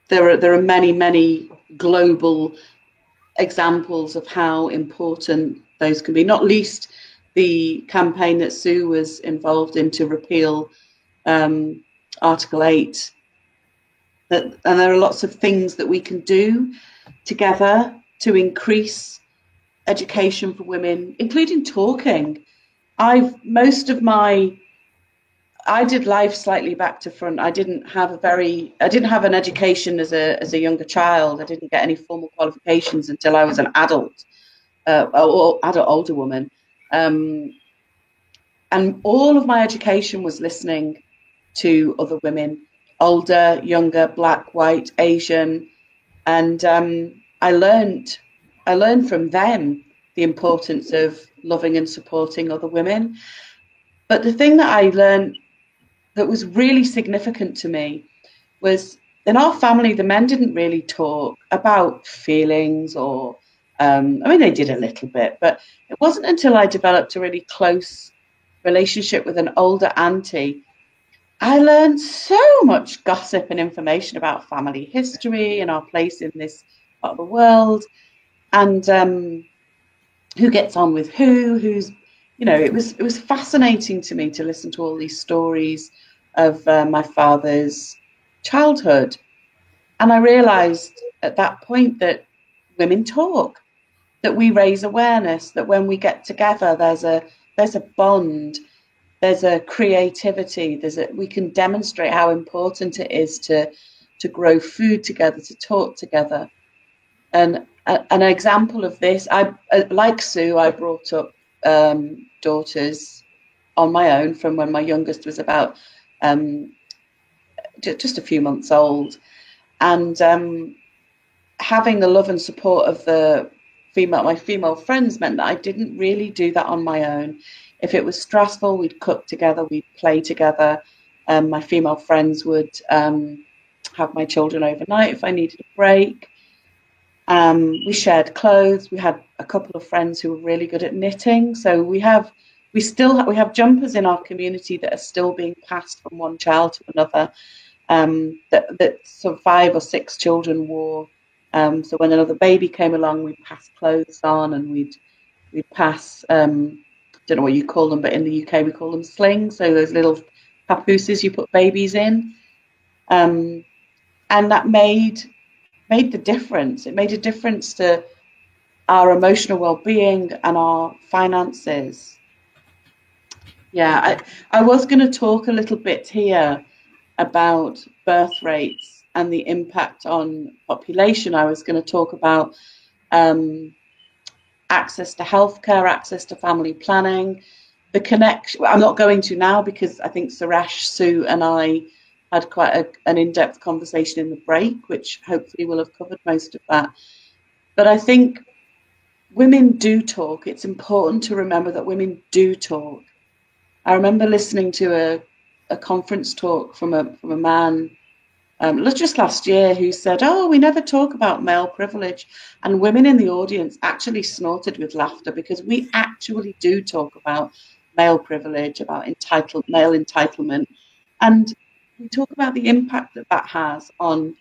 are many global examples of how important those can be, not least the campaign that Sue was involved in to repeal Article 8. And there are lots of things that we can do together to increase education for women, including talking. I did life slightly back to front. I didn't have an education as a younger child. I didn't get any formal qualifications until I was an adult, older woman. And all of my education was listening to other women, older, younger, black, white, Asian, and I learned from them the importance of loving and supporting other women. But the thing that I learned that was really significant to me was, in our family, the men didn't really talk about feelings or, they did a little bit, but it wasn't until I developed a really close relationship with an older auntie, I learned so much gossip and information about family history and our place in this part of the world, and who gets on with who's, it was fascinating to me to listen to all these stories of my father's childhood. And I realized at that point that women talk, that we raise awareness, that when we get together, there's a bond, there's a creativity, we can demonstrate how important it is to grow food together, to talk together. And an example of this, like Sue, I brought up daughters on my own from when my youngest was about just a few months old, and having the love and support of my female friends meant that I didn't really do that on my own. If it was stressful, we'd cook together, we'd play together. My female friends would have my children overnight if I needed a break. We shared clothes. We had a couple of friends who were really good at knitting. So we have jumpers in our community that are still being passed from one child to another, that sort of 5 or 6 children wore. So when another baby came along, we'd pass clothes on, and we'd pass, don't know what you call them, but in the UK we call them slings. So those little papooses you put babies in. And that made the difference. It made a difference to our emotional well-being and our finances. Yeah, I was going to talk a little bit here about birth rates and the impact on population. I was going to talk about access to healthcare, access to family planning, the connection. I'm not going to now because I think Suresh, Sue and I had quite an in-depth conversation in the break, which hopefully will have covered most of that. But I think women do talk. It's important to remember that women do talk. I remember listening to a conference talk from a man just last year who said, "Oh, we never talk about male privilege," and women in the audience actually snorted with laughter, because we actually do talk about male privilege, about male entitlement. And we talk about the impact that that has on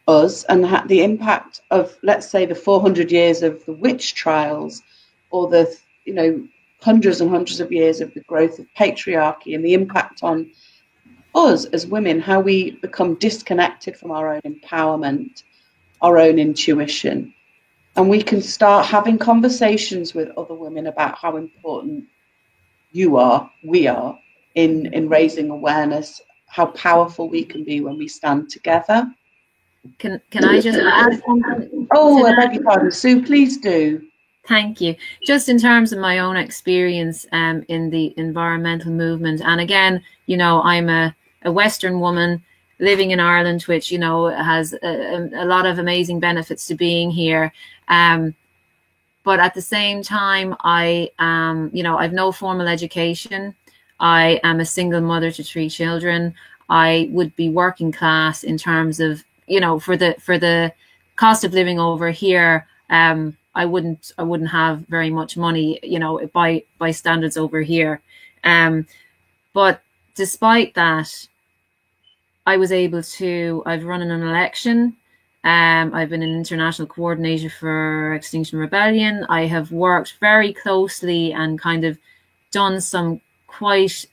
us, and the impact of, let's say, the 400 years of the witch trials, or the, you know, hundreds and hundreds of years of the growth of patriarchy, and the impact on us as women, how we become disconnected from our own empowerment, our own intuition. And we can start having conversations with other women about how important we are in raising awareness, how powerful we can be when we stand together. Can I just add something? Oh, I beg your pardon, Sue, please do. Thank you. Just in terms of my own experience in the environmental movement, and again, you know, I'm a Western woman living in Ireland, which, you know, has a lot of amazing benefits to being here. But at the same time, I you know, I've no formal education. I am a single mother to 3 children. I would be working class in terms of, you know, for the cost of living over here. I wouldn't have very much money, you know, by standards over here. But despite that, I was able to, I've run in an election. I've been an international coordinator for Extinction Rebellion. I have worked very closely and kind of done some quite,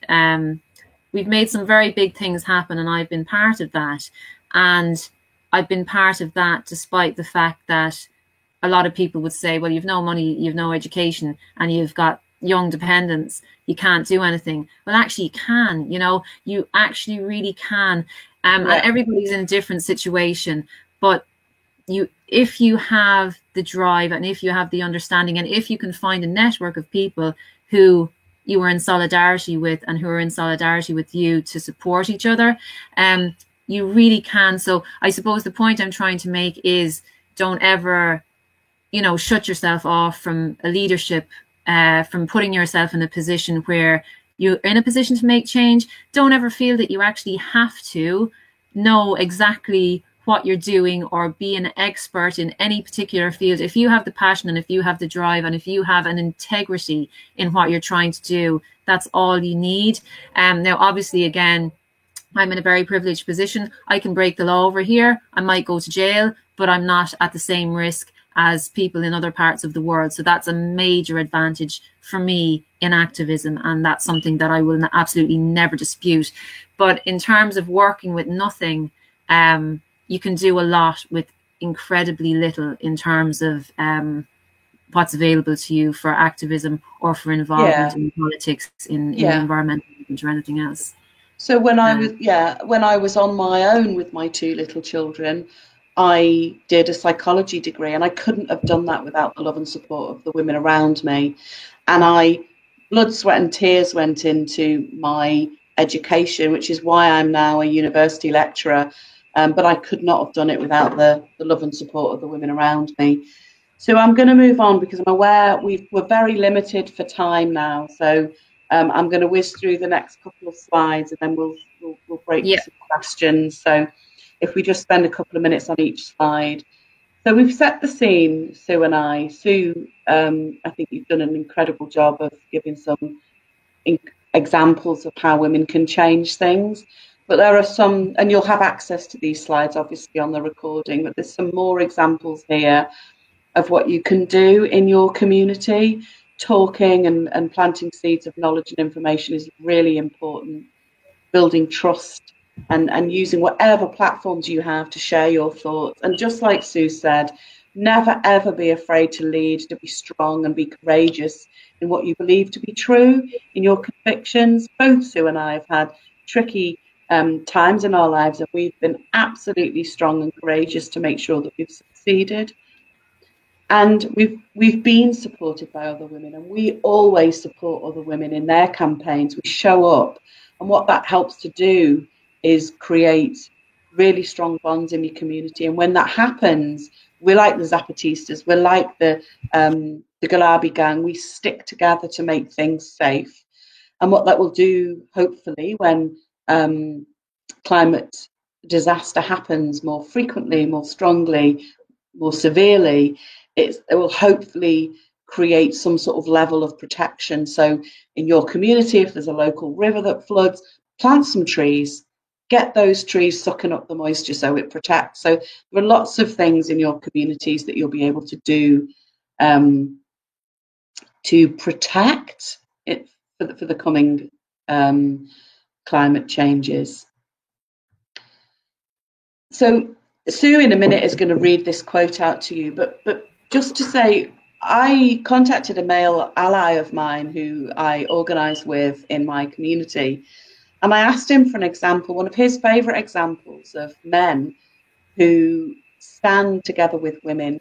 we've made some very big things happen, and I've been part of that. And I've been part of that despite the fact that a lot of people would say, well, you've no money, you've no education, and you've got young dependents, you can't do anything. Well, actually you can, you know, you actually really can. And everybody's in a different situation, but if you have the drive, and if you have the understanding, and if you can find a network of people who you are in solidarity with and who are in solidarity with you to support each other, you really can. So I suppose the point I'm trying to make is, don't ever, you know, shut yourself off from a leadership, from putting yourself in a position where you're in a position to make change. Don't ever feel that you actually have to know exactly what you're doing or be an expert in any particular field. If you have the passion, and if you have the drive, and if you have an integrity in what you're trying to do, that's all you need. Now, obviously, again, I'm in a very privileged position. I can break the law over here. I might go to jail, but I'm not at the same risk as people in other parts of the world. So that's a major advantage for me in activism, and that's something that I will absolutely never dispute. But in terms of working with nothing, you can do a lot with incredibly little in terms of what's available to you for activism or for involvement in politics, in environmental movement or anything else. So when I was on my own with my 2 little children, I did a psychology degree, and I couldn't have done that without the love and support of the women around me. And blood, sweat and tears went into my education, which is why I'm now a university lecturer. But I could not have done it without the love and support of the women around me. So I'm going to move on, because I'm aware we're very limited for time now. So I'm going to whiz through the next couple of slides, and then we'll break some questions. So if we just spend a couple of minutes on each slide. So we've set the scene, Sue and I. Sue, I think you've done an incredible job of giving some examples of how women can change things. But there are some, and you'll have access to these slides, obviously, on the recording, but there's some more examples here of what you can do in your community. Talking and planting seeds of knowledge and information is really important. Building trust and using whatever platforms you have to share your thoughts. And just like Sue said, never, ever be afraid to lead, to be strong and be courageous in what you believe to be true, in your convictions. Both Sue and I have had tricky times in our lives, and we've been absolutely strong and courageous to make sure that we've succeeded. And we've been supported by other women, and we always support other women in their campaigns. We show up, and what that helps to do is create really strong bonds in your community. And when that happens, we're like the Zapatistas, we're like the Gulabi gang. We stick together to make things safe. And what that will do, hopefully, when climate disaster happens more frequently, more strongly, more severely, it will hopefully create some sort of level of protection. So in your community, if there's a local river that floods, plant some trees, get those trees sucking up the moisture so it protects. So there are lots of things in your communities that you'll be able to do to protect it for the coming climate changes. So Sue in a minute is going to read this quote out to you, but just to say, I contacted a male ally of mine who I organise with in my community, and I asked him for an example, one of his favourite examples of men who stand together with women.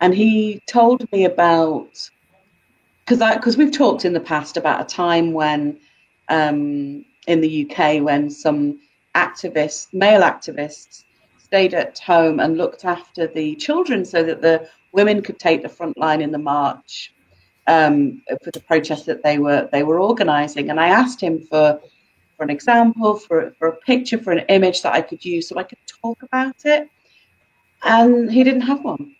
And he told me about, because we've talked in the past about a time when in the UK when some activists, male activists, stayed at home and looked after the children so that the women could take the front line in the march for the protest that they were organising. And I asked him for an example, for a picture, for an image that I could use so I could talk about it. And he didn't have one.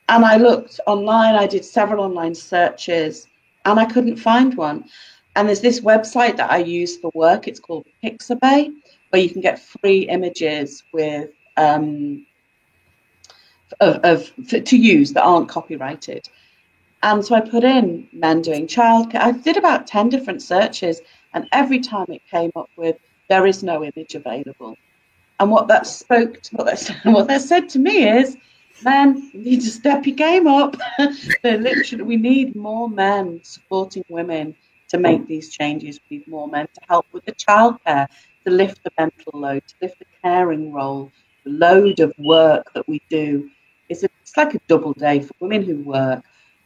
And I looked online, I did several online searches, and I couldn't find one. And there's this website that I use for work, it's called Pixabay, where you can get free images with to use that aren't copyrighted. And so I put in men doing childcare. I did about 10 different searches, and every time it came up with, there is no image available. And what that said to me is, men, you need to step your game up. We need more men supporting women to make these changes. We need more men to help with the childcare, to lift the mental load, to lift the caring role, the load of work that we do. It's like a double day for women who work.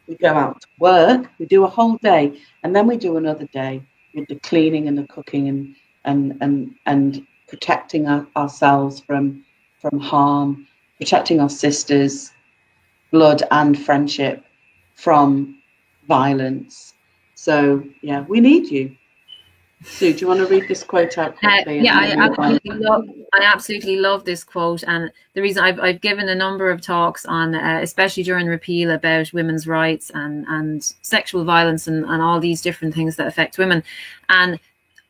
We go out to work, we do a whole day, and then we do another day with the cleaning and the cooking and protecting ourselves from harm, protecting our sisters, blood and friendship from violence. So yeah, we need you. Sue, do you want to read this quote out quickly? Yeah, I absolutely love this quote, and the reason I've given a number of talks on, especially during repeal, about women's rights and sexual violence and all these different things that affect women, and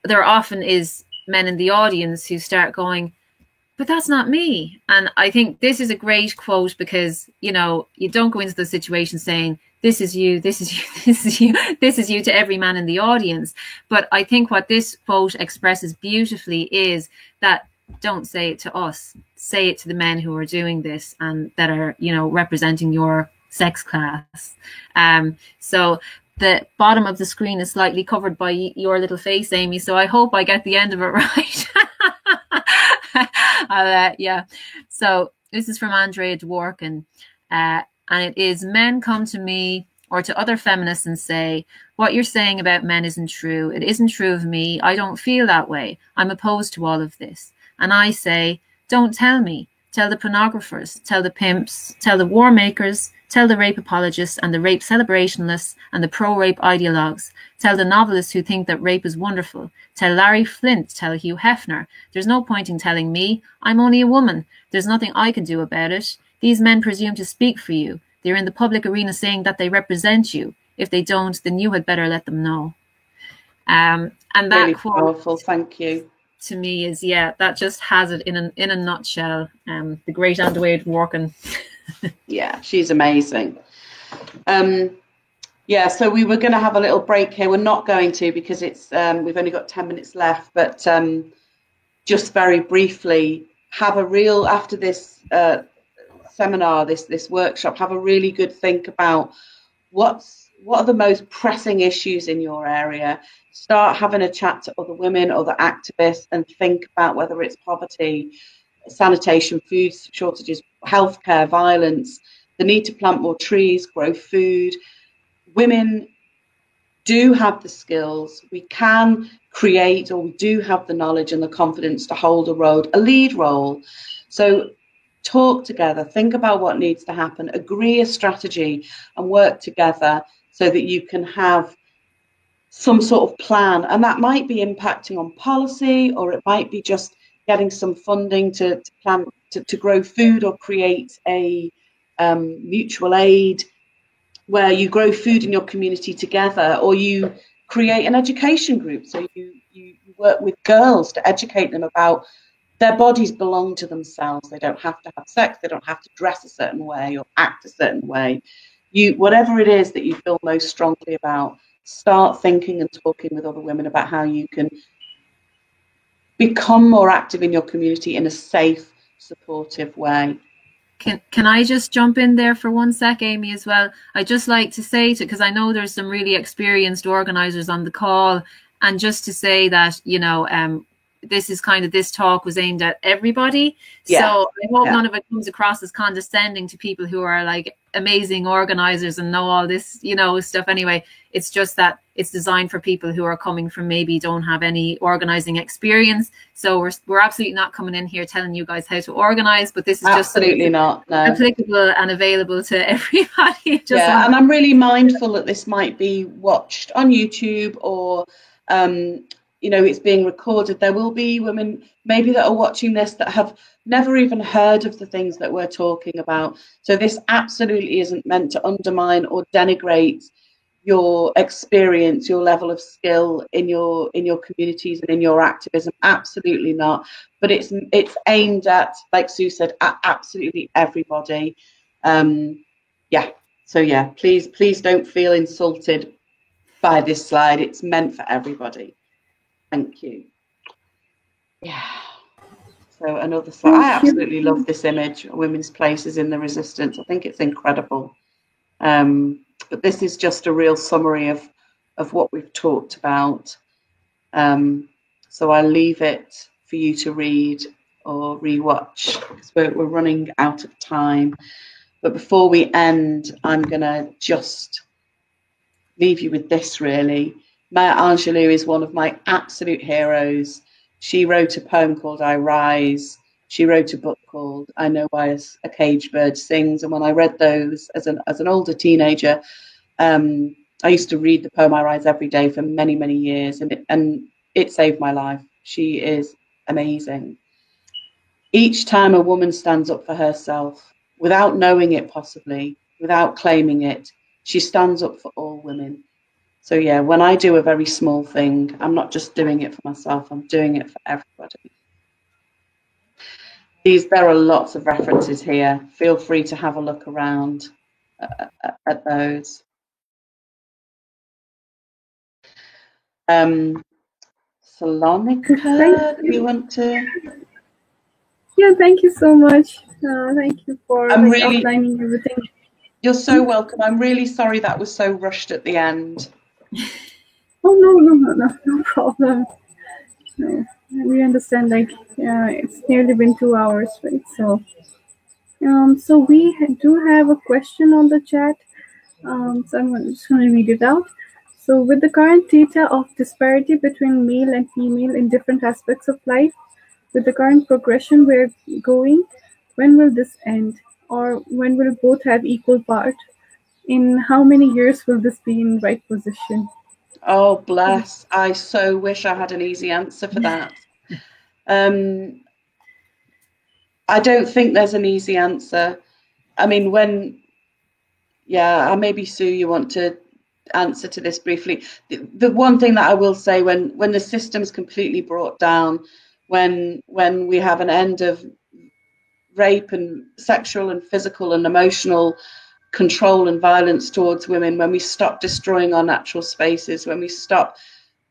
there often is men in the audience who start going, but that's not me. And I think this is a great quote because, you know, you don't go into the situation saying, this is you, this is you, this is you, this is you to every man in the audience. But I think what this quote expresses beautifully is that don't say it to us, say it to the men who are doing this and that are, you know, representing your sex class. So the bottom of the screen is slightly covered by your little face, Amy. So I hope I get the end of it right. Yeah. So this is from Andrea Dworkin, and it is, men come to me or to other feminists and say, what you're saying about men isn't true. It isn't true of me. I don't feel that way. I'm opposed to all of this. And I say, don't tell me. Tell the pornographers, tell the pimps, tell the war makers, tell the rape apologists and the rape celebrationalists and the pro-rape ideologues. Tell the novelists who think that rape is wonderful. Tell Larry Flint, tell Hugh Hefner. There's no point in telling me. I'm only a woman. There's nothing I can do about it. These men presume to speak for you. They're in the public arena saying that they represent you. If they don't, then you had better let them know. And that really quote, powerful. Thank you. To me is, yeah, that just has it in a nutshell. The great Andrea Dworkin. Yeah, she's amazing. Yeah, so we were going to have a little break here. We're not going to because it's we've only got 10 minutes left. But just very briefly, have a real, after this seminar, this workshop, have a really good think about what are the most pressing issues in your area. Start having a chat to other women, other activists, and think about whether it's poverty, sanitation, food shortages, healthcare, violence, the need to plant more trees, grow food. Women do have the skills. We can create, or we do have the knowledge and the confidence to hold a lead role. So talk together, think about what needs to happen, agree a strategy and work together so that you can have some sort of plan. And that might be impacting on policy, or it might be just getting some funding to plan to grow food or create a mutual aid where you grow food in your community together, or you create an education group. So you work with girls to educate them about their bodies belong to themselves. They don't have to have sex. They don't have to dress a certain way or act a certain way. Whatever it is that you feel most strongly about, start thinking and talking with other women about how you can become more active in your community in a safe, supportive way. Can I just jump in there for 1 sec, Amy, as well? I'd just like to say, because I know there's some really experienced organisers on the call, and just to say that, you know, this talk was aimed at everybody. Yeah. So I hope none of it comes across as condescending to people who are like amazing organisers and know all this, you know, stuff anyway. It's just that it's designed for people who are coming from maybe don't have any organising experience. So we're absolutely not coming in here telling you guys how to organise, but this is absolutely just not applicable and available to everybody. And I'm really mindful that this might be watched on YouTube or you know, it's being recorded. There will be women maybe that are watching this that have never even heard of the things that we're talking about. So this absolutely isn't meant to undermine or denigrate your experience, your level of skill in your communities and in your activism. Absolutely not. But it's aimed at, like Sue said, at absolutely everybody. Please don't feel insulted by this slide. It's meant for everybody. Thank you. Yeah. So another slide. I absolutely love this image, women's places in the resistance. I think it's incredible. But this is just a real summary of what we've talked about. So I'll leave it for you to read or rewatch because we're running out of time. But before we end, I'm going to just leave you with this, really. Maya Angelou is one of my absolute heroes. She wrote a poem called I Rise. She wrote a book called I Know Why a Caged Bird Sings. And when I read those as an older teenager, I used to read the poem I Rise every day for many, many years. And it saved my life. She is amazing. Each time a woman stands up for herself, without knowing it possibly, without claiming it, she stands up for all women. So yeah, when I do a very small thing, I'm not just doing it for myself, I'm doing it for everybody. There are lots of references here. Feel free to have a look around at those. Salonika, do you want to? Yeah, thank you so much. Thank you for outlining everything. You're so welcome. I'm really sorry that was so rushed at the end. Oh, no problem. No, we understand, like, it's nearly been 2 hours, right? So, so we do have a question on the chat. So I'm just going to read it out. So with the current data of disparity between male and female in different aspects of life, with the current progression we're going, when will this end? Or when will both have equal part? In how many years will this be in right position? Oh, bless. I so wish I had an easy answer for that. I don't think there's an easy answer. I mean, maybe Sue, you want to answer to this briefly. The one thing that I will say, when the system's completely brought down, when we have an end of rape and sexual and physical and emotional control and violence towards women, when we stop destroying our natural spaces, when we stop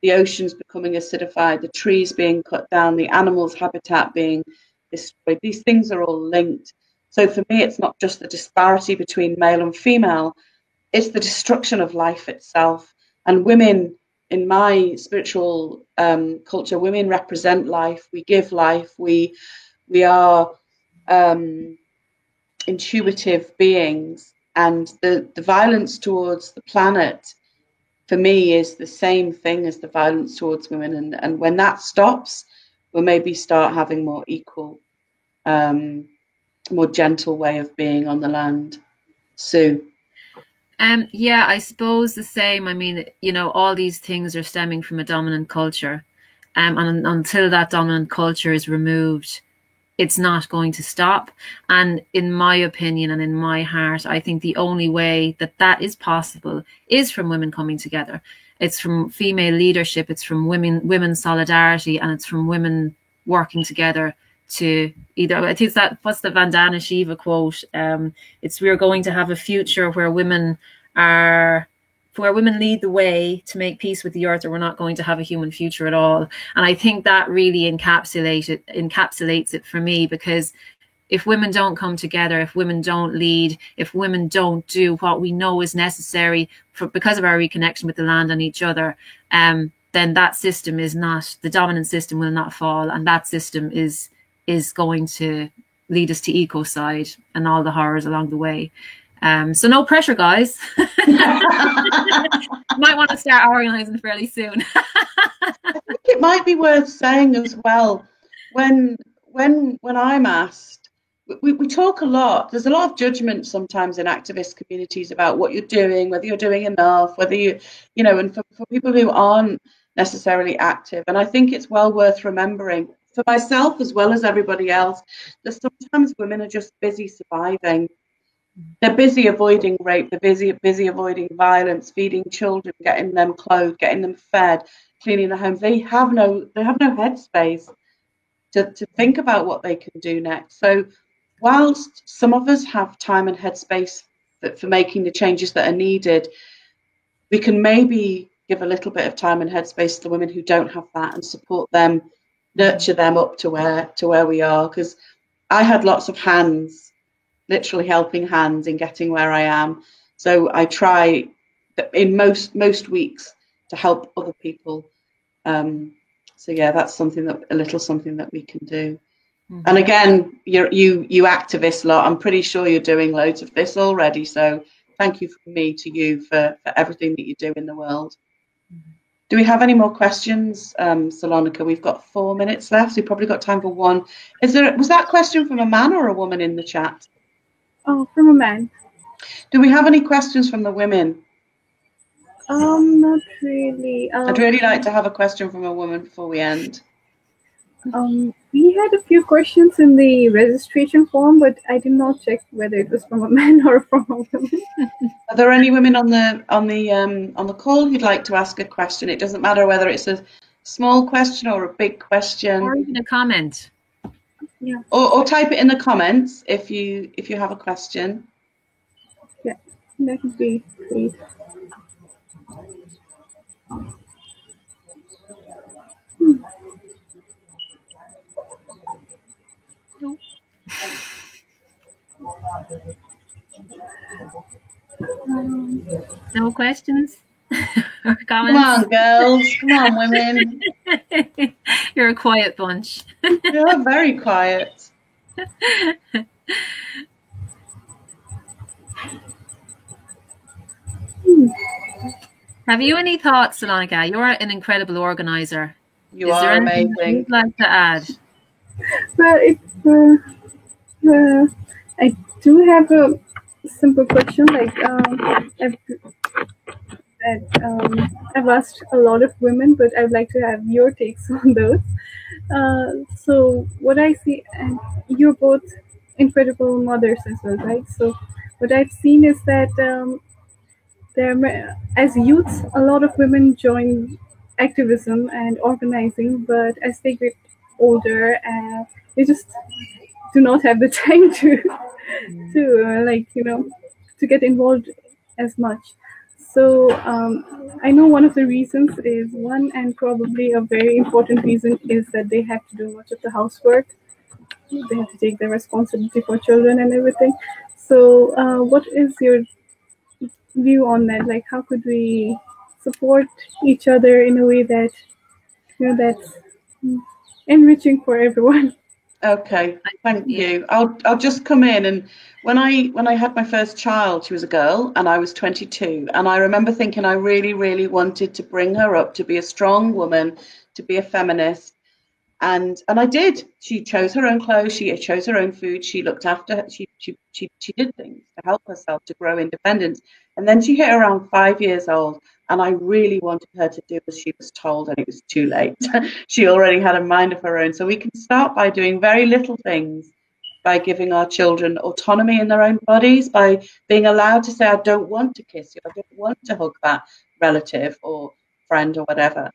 the oceans becoming acidified, the trees being cut down, the animals' habitat being destroyed, these things are all linked. So for me, it's not just the disparity between male and female, it's the destruction of life itself. And women, in my spiritual culture, women represent life. We give life. We are intuitive beings. And the violence towards the planet, for me, is the same thing as the violence towards women. And when that stops, we'll maybe start having more equal, more gentle way of being on the land. Sue? Yeah, I suppose the same. I mean, you know, all these things are stemming from a dominant culture. And until that dominant culture is removed, it's not going to stop. And in my opinion and in my heart, I think the only way that that is possible is from women coming together. It's from female leadership, it's from women's solidarity, and it's from women working together to either, I think that, what's the Vandana Shiva quote? It's, we're going to have a future where women lead the way to make peace with the earth, or we're not going to have a human future at all. And I think that really encapsulates it for me, because if women don't come together, if women don't lead, if women don't do what we know is necessary because of our reconnection with the land and each other, then that system is not, the dominant system will not fall, and that system is going to lead us to ecocide and all the horrors along the way. So no pressure, guys. Might want to start organising fairly soon. I think it might be worth saying as well, when I'm asked, we talk a lot. There's a lot of judgment sometimes in activist communities about what you're doing, whether you're doing enough, whether and for people who aren't necessarily active. And I think it's well worth remembering, for myself as well as everybody else, that sometimes women are just busy surviving. They're busy avoiding rape, they're busy avoiding violence, feeding children, getting them clothed, getting them fed, cleaning their homes. They have no headspace to think about what they can do next. So whilst some of us have time and headspace for making the changes that are needed, we can maybe give a little bit of time and headspace to the women who don't have that, and support them, nurture them up to where we are. Because I had lots of hands, literally helping hands, in getting where I am. So I try in most weeks to help other people. So yeah, that's something that we can do. Mm-hmm. And again, you activist lot, I'm pretty sure you're doing loads of this already. So thank you from me to you for everything that you do in the world. Mm-hmm. Do we have any more questions, Salonika? We've got 4 minutes left. So we've probably got time for one. Was that question from a man or a woman in the chat? Oh, from a man. Do we have any questions from the women? Not really. I'd really like to have a question from a woman before we end. We had a few questions in the registration form, but I did not check whether it was from a man or from a woman. Are there any women on the call who'd like to ask a question? It doesn't matter whether it's a small question or a big question, or even a comment. Yeah. Or type it in the comments if you have a question. Yeah, that would be great. No questions or comments? Come on, girls. Come on, women. You're a quiet bunch. You're very quiet. Have you any thoughts, Salonika? You're an incredible organizer. You are amazing. You'd like to add? Well, I do have a simple question. Like, I've asked a lot of women, but I'd like to have your takes on those. So what I see, and you're both incredible mothers as well, right? So what I've seen is that as youths, a lot of women join activism and organizing, but as they get older, they just do not have the time to get involved as much. So I know one of the reasons is one, and probably a very important reason, is that they have to do much of the housework. They have to take the responsibility for children and everything. So what is your view on that? Like, how could we support each other in a way that, that's enriching for everyone? Okay, thank you. I'll just come in, and when I had my first child, she was a girl and I was 22, and I remember thinking I really, really wanted to bring her up to be a strong woman, to be a feminist, and I did. She chose her own clothes, she chose her own food, she looked after her, she did things to help herself to grow independence. And then she hit around 5 years old, and I really wanted her to do as she was told, and it was too late. She already had a mind of her own. So we can start by doing very little things, by giving our children autonomy in their own bodies, by being allowed to say, I don't want to kiss you, I don't want to hug that relative or friend or whatever.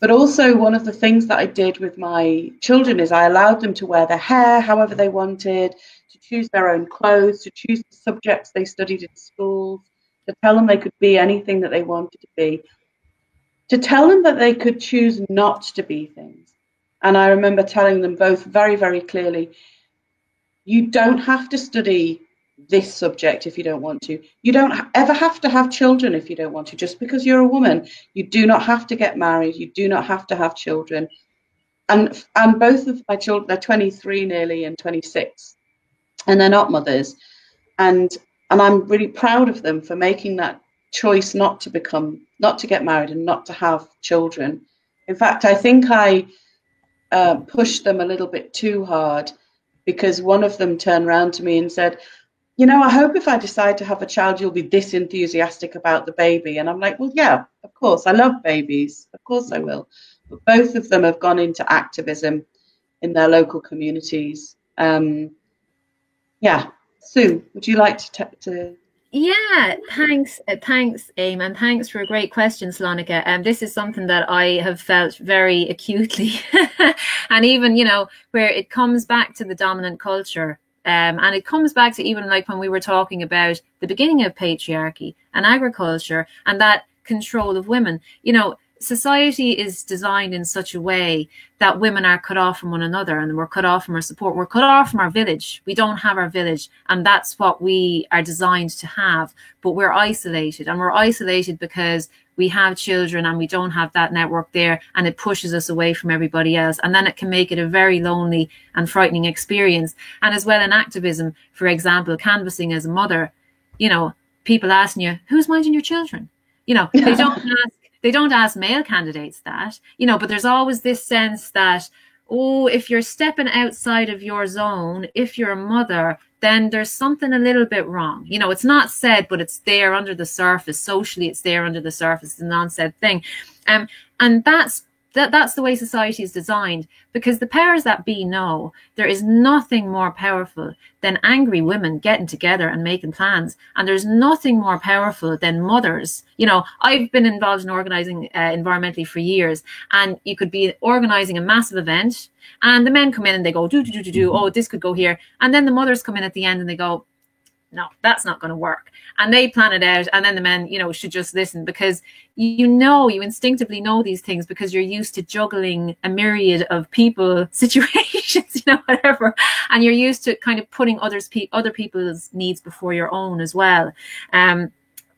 But also one of the things that I did with my children is I allowed them to wear their hair however they wanted, to choose their own clothes, to choose the subjects they studied in schools, to tell them they could be anything that they wanted to be, to tell them that they could choose not to be things. And I remember telling them both very, very clearly, you don't have to study this subject if you don't want to. You don't ever have to have children if you don't want to. Just because you're a woman, you do not have to get married. You do not have to have children. And both of my children, they're 23 nearly and 26, and they're not mothers. And I'm really proud of them for making that choice not to get married and not to have children. In fact, I think I pushed them a little bit too hard, because one of them turned around to me and said, you know, I hope if I decide to have a child, you'll be this enthusiastic about the baby. And I'm like, well, yeah, of course. I love babies. Of course I will. But both of them have gone into activism in their local communities. Yeah. Sue, would you like to Yeah, thanks, Aim, and thanks for a great question, Slonika. This is something that I have felt very acutely, and even, you know, where it comes back to the dominant culture, and it comes back to even like when we were talking about the beginning of patriarchy and agriculture and that control of women. You know, society is designed in such a way that women are cut off from one another, and we're cut off from our support. We're cut off from our village. We don't have our village, and that's what we are designed to have. But we're isolated, and we're isolated because we have children and we don't have that network there, and it pushes us away from everybody else. And then it can make it a very lonely and frightening experience. And as well in activism, for example, canvassing as a mother, you know, people asking you, who's minding your children? You know, they don't ask male candidates that, you know, but there's always this sense that, oh, if you're stepping outside of your zone, if you're a mother, then there's something a little bit wrong. You know, it's not said, but it's there under the surface. Socially, it's there under the surface. It's a non-said thing. And that's the way society is designed, because the powers that be know there is nothing more powerful than angry women getting together and making plans. And there's nothing more powerful than mothers. You know, I've been involved in organizing environmentally for years, and you could be organizing a massive event and the men come in and they go, oh, this could go here. And then the mothers come in at the end and they go, no, that's not going to work. And they plan it out. And then the men, you know, should just listen, because you instinctively know these things because you're used to juggling a myriad of people, situations, you know, whatever. And you're used to kind of putting other people's needs before your own as well.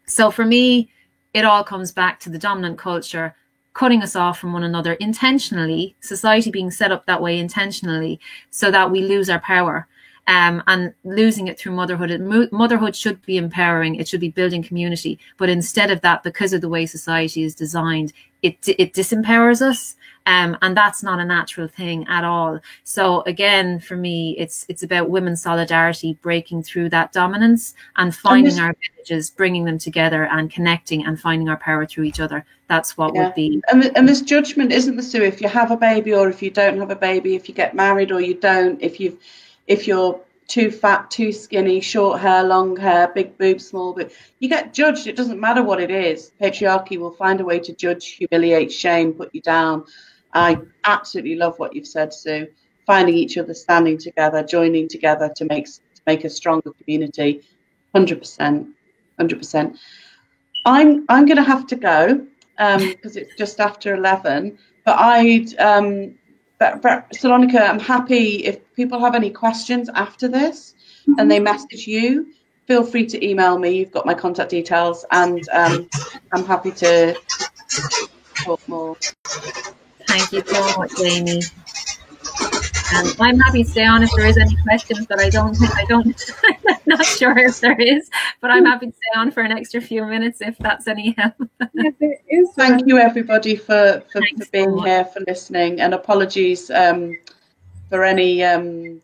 So for me, it all comes back to the dominant culture cutting us off from one another intentionally, society being set up that way intentionally, so that we lose our power. And losing it through motherhood. Motherhood should be empowering. It should be building community. But instead of that, because of the way society is designed, it disempowers us. And that's not a natural thing at all. So again, for me, it's about women's solidarity, breaking through that dominance and finding our villages, bringing them together and connecting and finding our power through each other. That's what would be. And this judgment, isn't there, Sue? If you have a baby or if you don't have a baby, if you get married or you don't, if you're too fat, too skinny, short hair, long hair, big boobs, small boobs, you get judged. It doesn't matter what it is. Patriarchy will find a way to judge, humiliate, shame, put you down. I absolutely love what you've said, Sue. Finding each other, standing together, joining together to make a stronger community. 100%. I'm going to have to go because it's just after 11. But Slonika, I'm happy if people have any questions after this and they message you, feel free to email me. You've got my contact details, and I'm happy to talk more. Thank you so much, Amy. I'm happy to stay on if there is any questions, but I'm not sure if there is, but I'm happy to stay on for an extra few minutes if that's any help. Yes, there is. Thank you, everybody, for being here, for listening, and apologies for any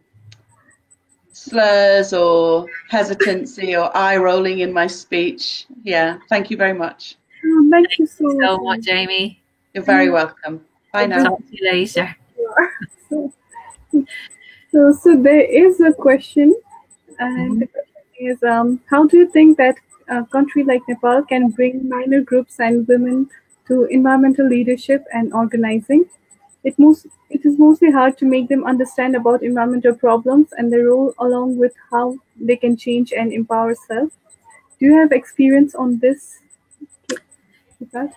slurs or hesitancy or eye rolling in my speech. Yeah, thank you very much. Thank you so So much. much, Amy. You're very welcome. Bye now. Talk to you later. So there is a question, and the question is, how do you think that a country like Nepal can bring minor groups and women to environmental leadership and organizing? It is mostly hard to make them understand about environmental problems and their role, along with how they can change and empower self. Do you have experience on this? Siddharth?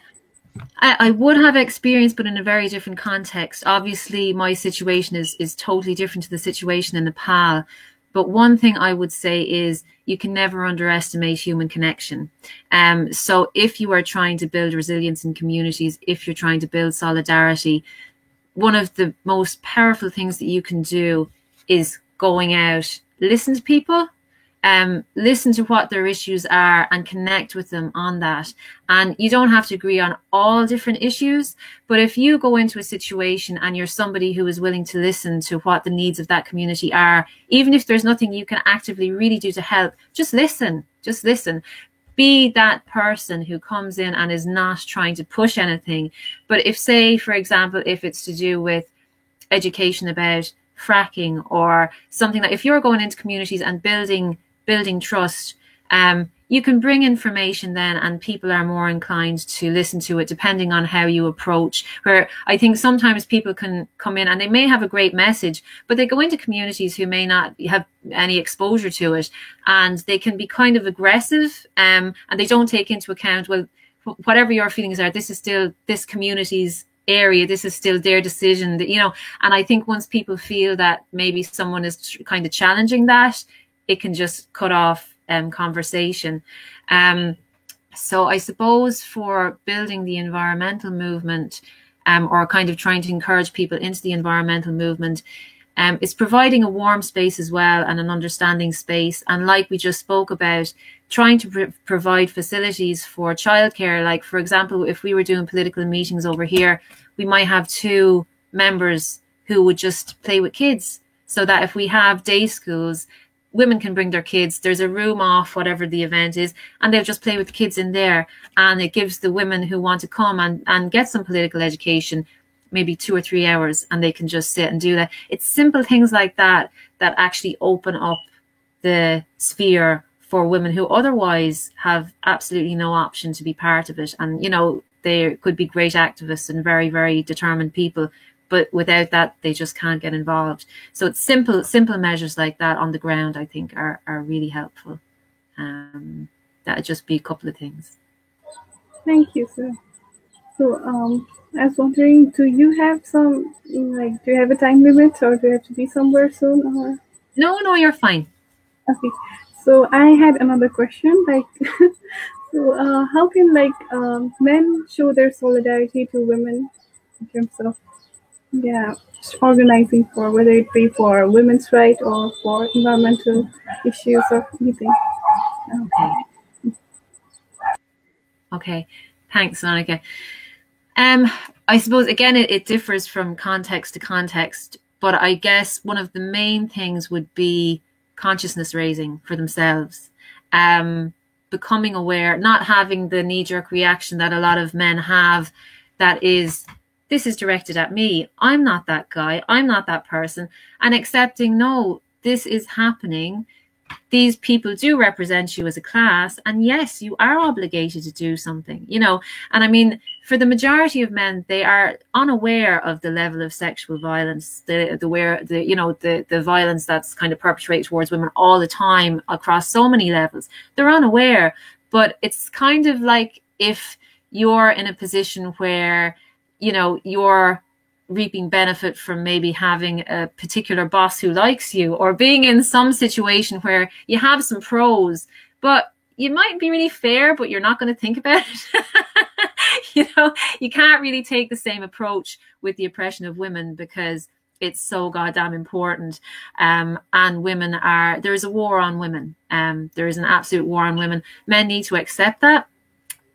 I would have experience, but in a very different context. Obviously, my situation is totally different to the situation in Nepal. But one thing I would say is you can never underestimate human connection. So if you are trying to build resilience in communities, if you're trying to build solidarity, one of the most powerful things that you can do is going out, listen to people, listen to what their issues are and connect with them on that. And you don't have to agree on all different issues, but if you go into a situation and you're somebody who is willing to listen to what the needs of that community are, even if there's nothing you can actively really do to help, just listen. Be that person who comes in and is not trying to push anything. But if, say, for example, if it's to do with education about fracking or something, like if you're going into communities and building trust, you can bring information then, and people are more inclined to listen to it depending on how you approach. Where I think sometimes people can come in and they may have a great message, but they go into communities who may not have any exposure to it, and they can be kind of aggressive, and they don't take into account, well, whatever your feelings are, this is still this community's area, this is still their decision, you know. And I think once people feel that maybe someone is kind of challenging that, it can just cut off conversation. So I suppose for building the environmental movement, or kind of trying to encourage people into the environmental movement, it's providing a warm space as well, and an understanding space. And like we just spoke about, trying to provide facilities for childcare. Like, for example, if we were doing political meetings over here, we might have 2 members who would just play with kids, so that if we have day schools, women can bring their kids, there's a room off whatever the event is, and they'll just play with the kids in there. And it gives the women who want to come and get some political education maybe 2 or 3 hours, and they can just sit and do that. It's simple things like that that actually open up the sphere for women who otherwise have absolutely no option to be part of it. And, you know, they could be great activists and very, very determined people, but without that, they just can't get involved. So it's simple measures like that on the ground, I think, are really helpful. That would just be a couple of things. Thank you, sir. So I was wondering, do you have do you have a time limit, or do you have to be somewhere soon? Or? No, you're fine. Okay. So I had another question, so how can men show their solidarity to women in terms of organizing for, whether it be for women's rights or for environmental issues or anything? Okay. Thanks, Monica. I suppose, again, it differs from context to context, but I guess one of the main things would be consciousness raising for themselves, becoming aware, not having the knee-jerk reaction that a lot of men have, that is, this is directed at me, I'm not that guy, I'm not that person, and accepting, no, this is happening. These people do represent you as a class, and yes, you are obligated to do something, you know. And I mean, for the majority of men, they are unaware of the level of sexual violence, the violence that's kind of perpetrated towards women all the time across so many levels. They're unaware, but it's kind of like if you're in a position where, you know, you're reaping benefit from maybe having a particular boss who likes you, or being in some situation where you have some pros, but you might be really fair, but you're not going to think about it. You know, you can't really take the same approach with the oppression of women, because it's so goddamn important. And women are, there is a war on women. There is an absolute war on women. Men need to accept that.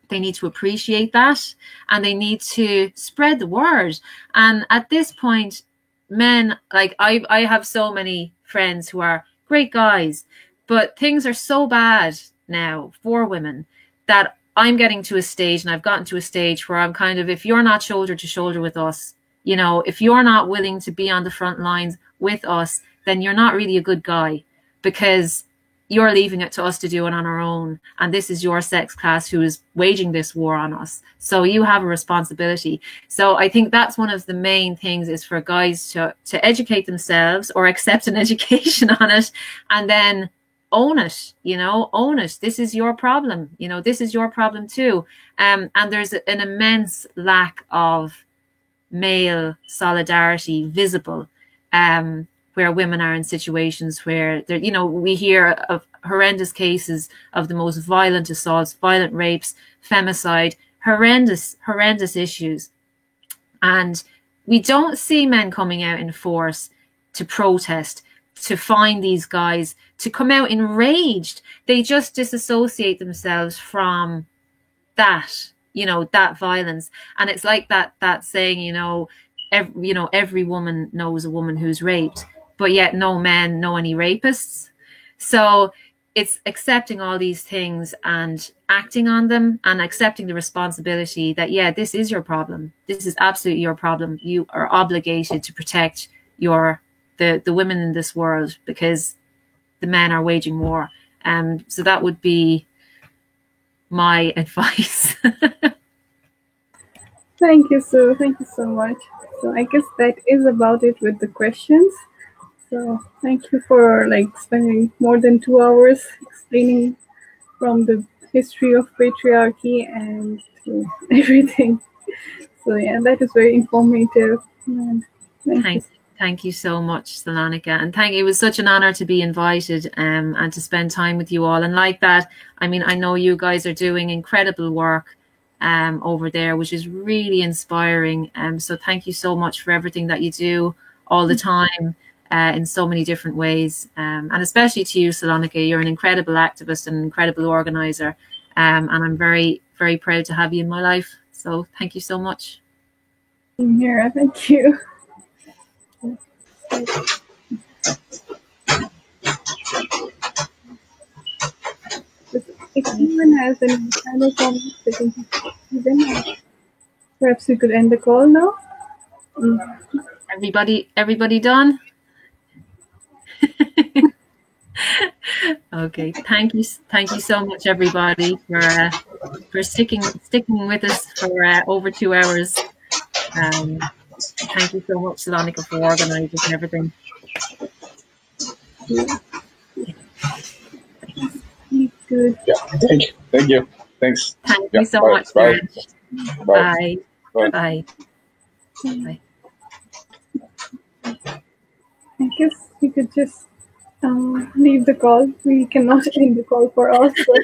They need to appreciate that, and they need to spread the word. And at this point, men, like I have so many friends who are great guys, but things are so bad now for women that I'm getting to a stage, and I've gotten to a stage where I'm kind of, if you're not shoulder to shoulder with us, you know, if you're not willing to be on the front lines with us, then you're not really a good guy, because you're leaving it to us to do it on our own. And this is your sex class who is waging this war on us. So you have a responsibility. So I think that's one of the main things, is for guys to educate themselves, or accept an education on it, and then own it, you know, own it. This is your problem. You know, this is your problem too. And there's an immense lack of male solidarity visible, where women are in situations where they're, you know, we hear of horrendous cases of the most violent assaults, violent rapes, femicide, horrendous issues. And we don't see men coming out in force to protest, to find these guys, to come out enraged. They just disassociate themselves from that, you know, that violence. And it's like that saying, you know, every woman knows a woman who's raped, but yet no men know any rapists. So it's accepting all these things and acting on them, and accepting the responsibility that, yeah, this is your problem. This is absolutely your problem. You are obligated to protect the women in this world, because the men are waging war. So that would be my advice. Thank you, Sue. Thank you so much. So I guess that is about it with the questions. So thank you for spending more than 2 hours explaining from the history of patriarchy and to everything. So yeah, that is very informative. And Thank you so much, Salonika. And it was such an honor to be invited and to spend time with you all. And like that, I mean, I know you guys are doing incredible work over there, which is really inspiring. So thank you so much for everything that you do all the time in so many different ways. And especially to you, Salonika, you're an incredible activist and an incredible organizer. And I'm very, very proud to have you in my life. So thank you so much. Yeah, thank you. If anyone has any final comments, perhaps we could end the call now. Everybody done? Okay, thank you so much, everybody, for sticking with us for over 2 hours. Thank you so much, Salonika, for organising everything. Good. Yeah, thank you. Thanks. Thank you so much. Bye. Bye. Bye. Bye. Bye. I guess we could just leave the call. We cannot end the call for us. But